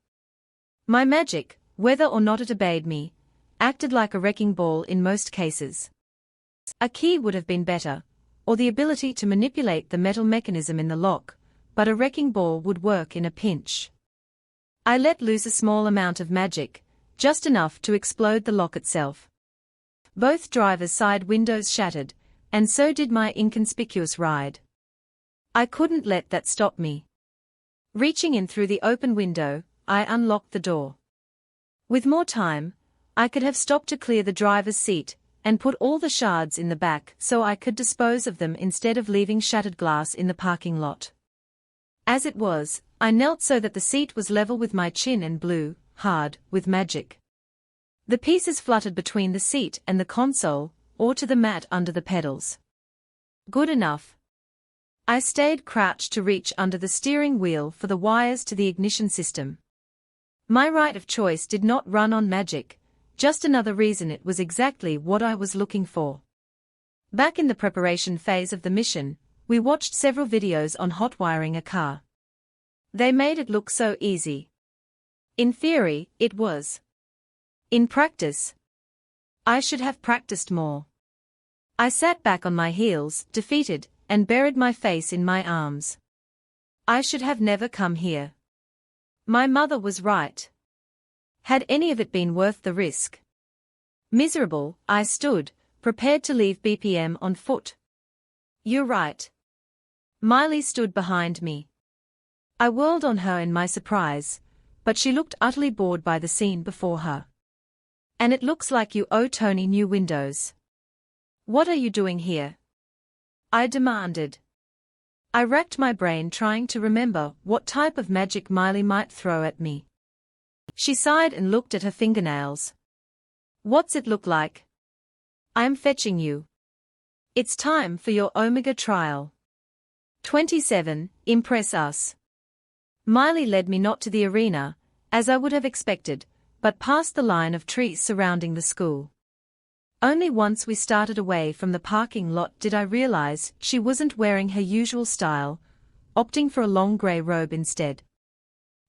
My magic, whether or not it obeyed me, acted like a wrecking ball in most cases. A key would have been better, or the ability to manipulate the metal mechanism in the lock, but a wrecking ball would work in a pinch. I let loose a small amount of magic, just enough to explode the lock itself. Both drivers' side windows shattered, and so did my inconspicuous ride. I couldn't let that stop me. Reaching in through the open window, I unlocked the door. With more time, I could have stopped to clear the driver's seat, and put all the shards in the back so I could dispose of them instead of leaving shattered glass in the parking lot. As it was, I knelt so that the seat was level with my chin and blew, hard, with magic. The pieces fluttered between the seat and the console, or to the mat under the pedals. Good enough. I stayed crouched to reach under the steering wheel for the wires to the ignition system. My right of choice did not run on magic, just another reason it was exactly what I was looking for. Back in the preparation phase of the mission, we watched several videos on hotwiring a car. They made it look so easy. In theory, it was. In practice, I should have practiced more. I sat back on my heels, defeated, and buried my face in my arms. I should have never come here. My mother was right. Had any of it been worth the risk? Miserable, I stood, prepared to leave BPM on foot. You're right. Miley stood behind me. I whirled on her in my surprise, but she looked utterly bored by the scene before her. And it looks like you owe Tony new windows. What are you doing here? I demanded. I racked my brain trying to remember what type of magic Miley might throw at me. She sighed and looked at her fingernails. What's it look like? I am fetching you. It's time for your Omega trial. 27, impress us. Miley led me not to the arena, as I would have expected, but past the line of trees surrounding the school. Only once we started away from the parking lot did I realize she wasn't wearing her usual style, opting for a long grey robe instead.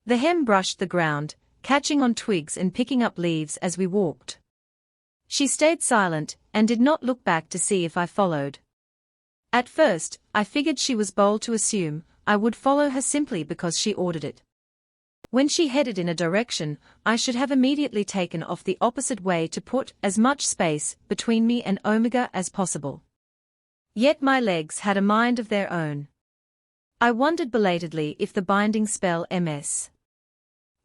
The hem brushed the ground, catching on twigs and picking up leaves as we walked. She stayed silent and did not look back to see if I followed. At first, I figured she was bold to assume I would follow her simply because she ordered it. When she headed in a direction, I should have immediately taken off the opposite way to put as much space between me and Omega as possible. Yet my legs had a mind of their own. I wondered belatedly if the binding spell Ms.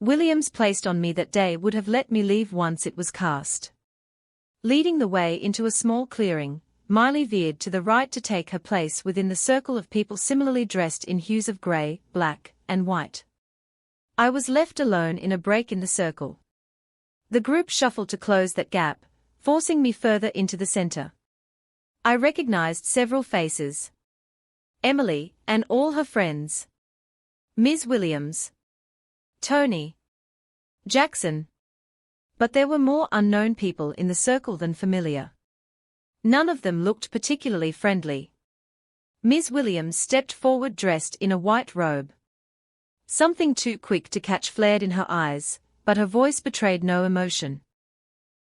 Williams placed on me that day would have let me leave once it was cast. Leading the way into a small clearing, Miley veered to the right to take her place within the circle of people similarly dressed in hues of grey, black, and white. I was left alone in a break in the circle. The group shuffled to close that gap, forcing me further into the center. I recognized several faces. Emily, and all her friends. Ms. Williams. Tony. Jackson. But there were more unknown people in the circle than familiar. None of them looked particularly friendly. Ms. Williams stepped forward dressed in a white robe. Something too quick to catch flared in her eyes, but her voice betrayed no emotion.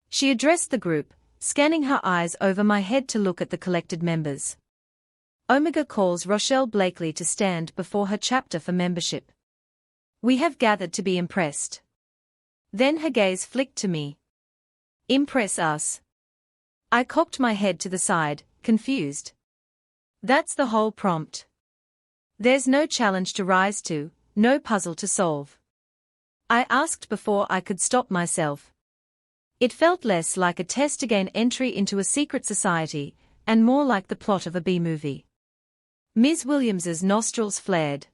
She addressed the group, scanning her eyes over my head to look at the collected members. Omega calls Rochelle Blakely to stand before her chapter for membership. We have gathered to be impressed. Then her gaze flicked to me. Impress us. I cocked my head to the side, confused. That's the whole prompt. There's no challenge to rise to, no puzzle to solve. I asked before I could stop myself. It felt less like a test to gain entry into a secret society, and more like the plot of a B-movie. Ms. Williams's nostrils flared.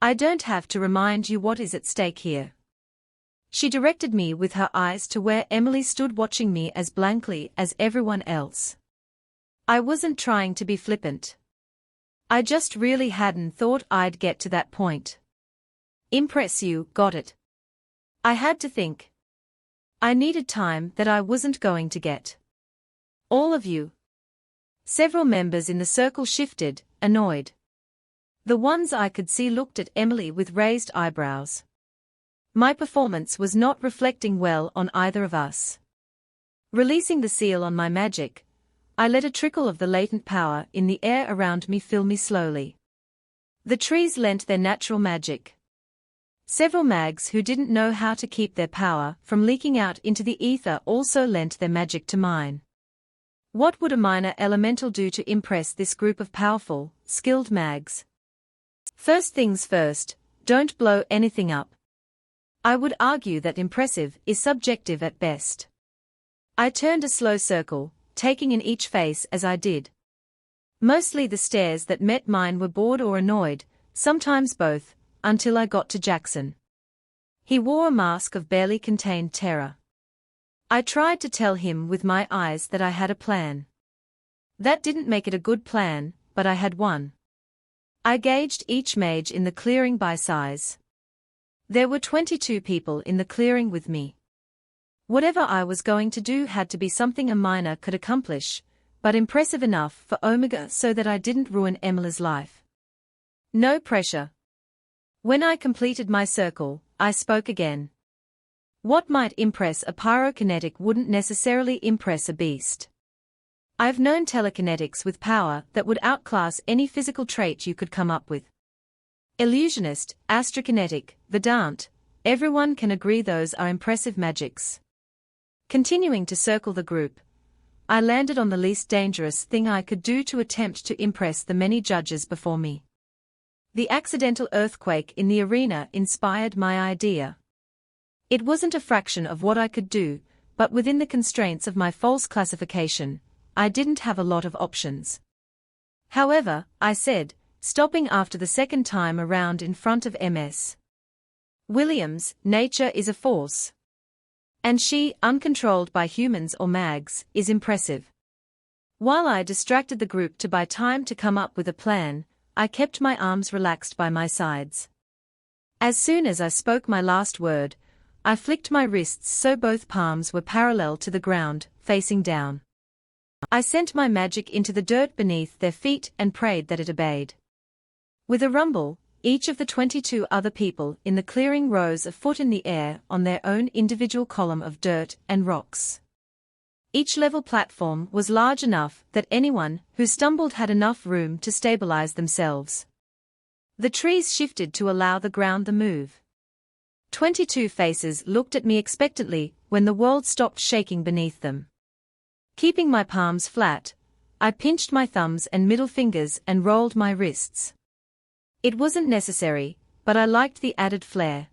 I don't have to remind you what is at stake here. She directed me with her eyes to where Emily stood watching me as blankly as everyone else. I wasn't trying to be flippant. I just really hadn't thought I'd get to that point. Impress you, got it. I had to think. I needed time that I wasn't going to get. All of you. Several members in the circle shifted, annoyed. The ones I could see looked at Emily with raised eyebrows. My performance was not reflecting well on either of us. Releasing the seal on my magic, I let a trickle of the latent power in the air around me fill me slowly. The trees lent their natural magic. Several mags who didn't know how to keep their power from leaking out into the ether also lent their magic to mine. What would a minor elemental do to impress this group of powerful, skilled mags? First things first, don't blow anything up. I would argue that impressive is subjective at best. I turned a slow circle, taking in each face as I did. Mostly the stares that met mine were bored or annoyed, sometimes both, until I got to Jackson. He wore a mask of barely contained terror. I tried to tell him with my eyes that I had a plan. That didn't make it a good plan, but I had one. I gauged each mage in the clearing by size. There were 22 people in the clearing with me. Whatever I was going to do had to be something a minor could accomplish, but impressive enough for Omega so that I didn't ruin Emily's life. No pressure. When I completed my circle, I spoke again. What might impress a pyrokinetic wouldn't necessarily impress a beast. I've known telekinetics with power that would outclass any physical trait you could come up with. Illusionist, astrokinetic, Vedant, everyone can agree those are impressive magics. Continuing to circle the group, I landed on the least dangerous thing I could do to attempt to impress the many judges before me. The accidental earthquake in the arena inspired my idea. It wasn't a fraction of what I could do, but within the constraints of my false classification, I didn't have a lot of options. However, I said, stopping after the second time around in front of Ms. Williams, nature is a force. And she, uncontrolled by humans or mags, is impressive. While I distracted the group to buy time to come up with a plan, I kept my arms relaxed by my sides. As soon as I spoke my last word, I flicked my wrists so both palms were parallel to the ground, facing down. I sent my magic into the dirt beneath their feet and prayed that it obeyed. With a rumble, each of the 22 other people in the clearing rose a foot in the air on their own individual column of dirt and rocks. Each level platform was large enough that anyone who stumbled had enough room to stabilize themselves. The trees shifted to allow the ground to move. 22 faces looked at me expectantly when the world stopped shaking beneath them. Keeping my palms flat, I pinched my thumbs and middle fingers and rolled my wrists. It wasn't necessary, but I liked the added flair.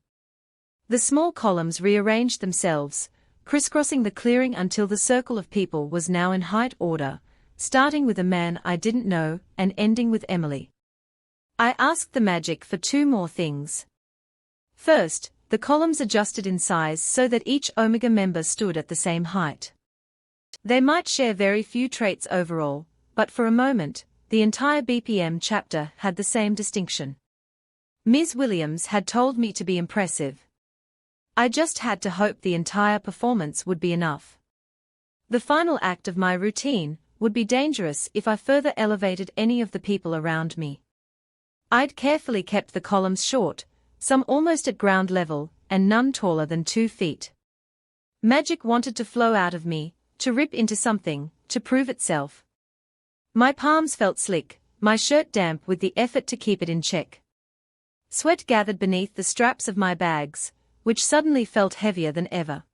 The small columns rearranged themselves, crisscrossing the clearing until the circle of people was now in height order, starting with a man I didn't know and ending with Emily. I asked the magic for 2 more things. First, the columns adjusted in size so that each Omega member stood at the same height. They might share very few traits overall, but for a moment, the entire BPM chapter had the same distinction. Ms. Williams had told me to be impressive. I just had to hope the entire performance would be enough. The final act of my routine would be dangerous if I further elevated any of the people around me. I'd carefully kept the columns short, some almost at ground level, and none taller than 2 feet. Magic wanted to flow out of me, to rip into something, to prove itself. My palms felt slick, my shirt damp with the effort to keep it in check. Sweat gathered beneath the straps of my bags, which suddenly felt heavier than ever.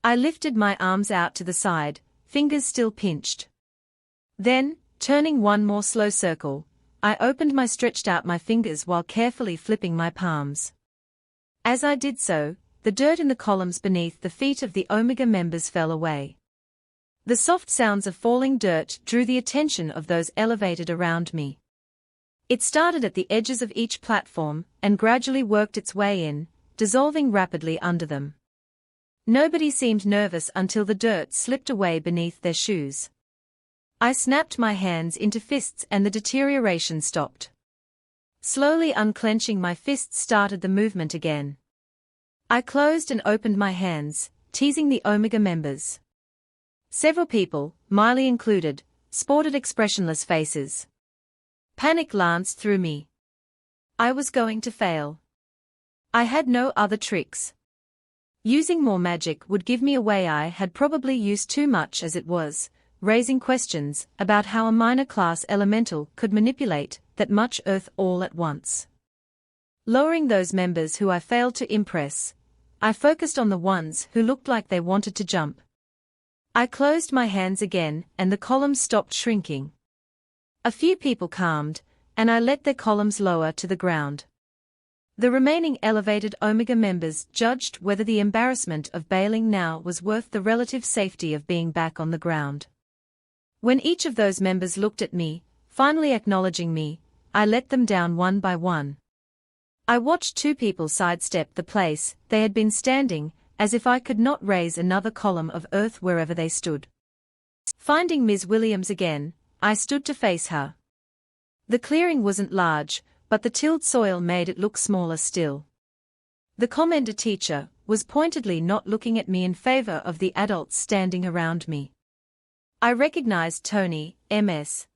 I lifted my arms out to the side, fingers still pinched. Then, turning one more slow circle, I opened my stretched out my fingers while carefully flipping my palms. As I did so, the dirt in the columns beneath the feet of the Omega members fell away. The soft sounds of falling dirt drew the attention of those elevated around me. It started at the edges of each platform and gradually worked its way in, dissolving rapidly under them. Nobody seemed nervous until the dirt slipped away beneath their shoes. I snapped my hands into fists and the deterioration stopped. Slowly unclenching my fists started the movement again. I closed and opened my hands, teasing the Omega members. Several people, Miley included, sported expressionless faces. Panic lanced through me. I was going to fail. I had no other tricks. Using more magic would give me away. I had probably used too much as it was, raising questions about how a minor class elemental could manipulate that much earth all at once. Lowering those members who I failed to impress, I focused on the ones who looked like they wanted to jump. I closed my hands again and the columns stopped shrinking. A few people calmed, and I let their columns lower to the ground. The remaining elevated Omega members judged whether the embarrassment of bailing now was worth the relative safety of being back on the ground. When each of those members looked at me, finally acknowledging me, I let them down one by one. I watched two people sidestep the place they had been standing, as if I could not raise another column of earth wherever they stood. Finding Ms. Williams again, I stood to face her. The clearing wasn't large, but the tilled soil made it look smaller still. The commended teacher was pointedly not looking at me in favor of the adults standing around me. I recognized Tony, Ms.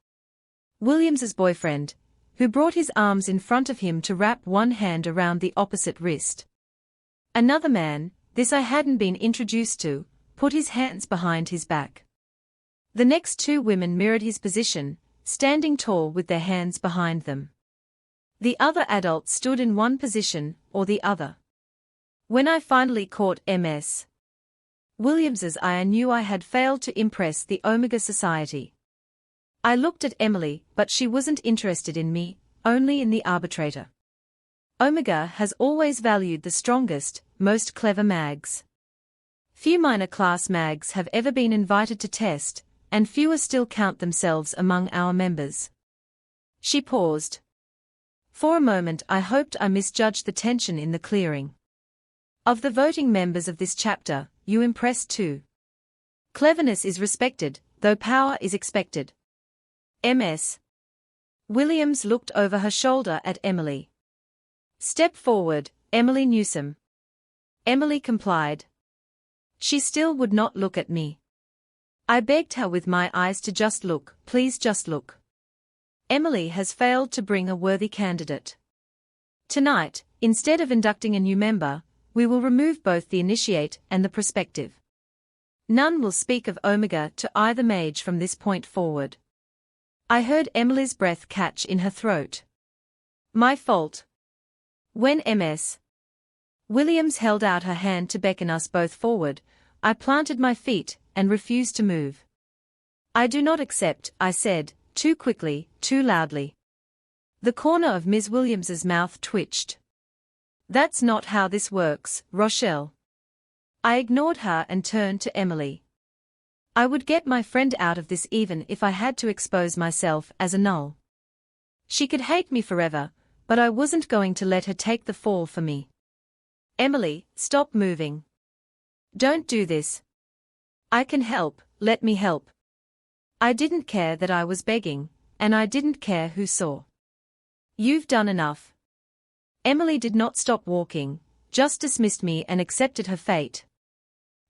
Williams's boyfriend, who brought his arms in front of him to wrap one hand around the opposite wrist. Another man, this I hadn't been introduced to, put his hands behind his back. The next two women mirrored his position, standing tall with their hands behind them. The other adults stood in one position or the other. When I finally caught Ms. Williams's eye, I knew I had failed to impress the Omega Society. I looked at Emily, but she wasn't interested in me, only in the arbitrator. Omega has always valued the strongest, most clever mags. Few minor class mags have ever been invited to test, and fewer still count themselves among our members. She paused. For a moment I hoped I misjudged the tension in the clearing. Of the voting members of this chapter, you impressed too. Cleverness is respected, though power is expected. Ms. Williams looked over her shoulder at Emily. Step forward, Emily Newsom. Emily complied. She still would not look at me. I begged her with my eyes to just look, please just look. Emily has failed to bring a worthy candidate. Tonight, instead of inducting a new member, we will remove both the initiate and the prospective. None will speak of Omega to either mage from this point forward. I heard Emily's breath catch in her throat. My fault. When Ms. Williams held out her hand to beckon us both forward, I planted my feet and refused to move. I do not accept, I said, too quickly, too loudly. The corner of Ms. Williams's mouth twitched. That's not how this works, Rochelle. I ignored her and turned to Emily. I would get my friend out of this even if I had to expose myself as a null. She could hate me forever, but I wasn't going to let her take the fall for me. Emily, stop moving. Don't do this. I can help, let me help. I didn't care that I was begging, and I didn't care who saw. You've done enough. Emily did not stop walking, just dismissed me and accepted her fate.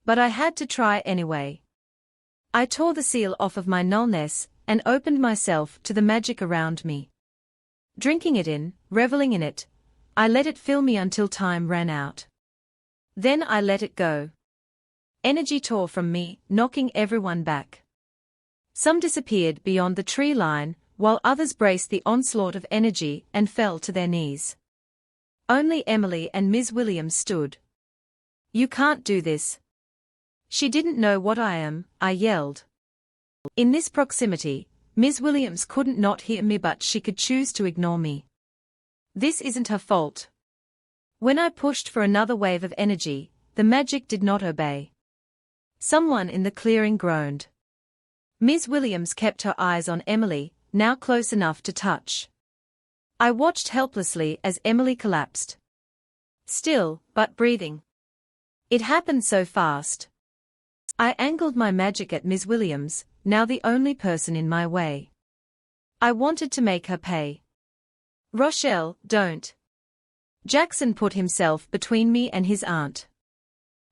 But I had to try anyway. I tore the seal off of my nullness and opened myself to the magic around me. Drinking it in, reveling in it, I let it fill me until time ran out. Then I let it go. Energy tore from me, knocking everyone back. Some disappeared beyond the tree line, while others braced the onslaught of energy and fell to their knees. Only Emily and Ms. Williams stood. You can't do this. She didn't know what I am, I yelled. In this proximity, Ms. Williams couldn't not hear me, but she could choose to ignore me. This isn't her fault. When I pushed for another wave of energy, the magic did not obey. Someone in the clearing groaned. Ms. Williams kept her eyes on Emily, now close enough to touch. I watched helplessly as Emily collapsed. Still, but breathing. It happened so fast. I angled my magic at Ms. Williams, now the only person in my way. I wanted to make her pay. Rochelle, don't. Jackson put himself between me and his aunt.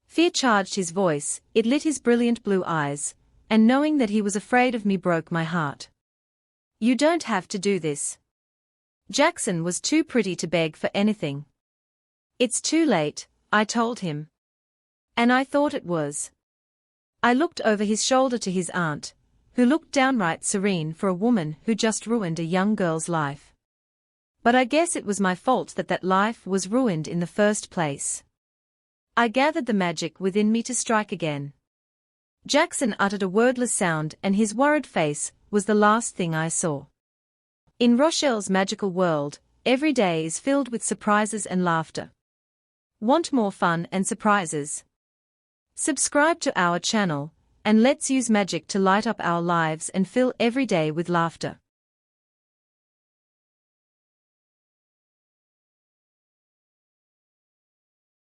Fear charged his voice, it lit his brilliant blue eyes, and knowing that he was afraid of me broke my heart. You don't have to do this. Jackson was too pretty to beg for anything. It's too late, I told him. And I thought it was. I looked over his shoulder to his aunt, who looked downright serene for a woman who just ruined a young girl's life. But I guess it was my fault that life was ruined in the first place. I gathered the magic within me to strike again. Jackson uttered a wordless sound and his worried face was the last thing I saw. In Rochelle's magical world, every day is filled with surprises and laughter. Want more fun and surprises? Subscribe to our channel, and let's use magic to light up our lives and fill every day with laughter.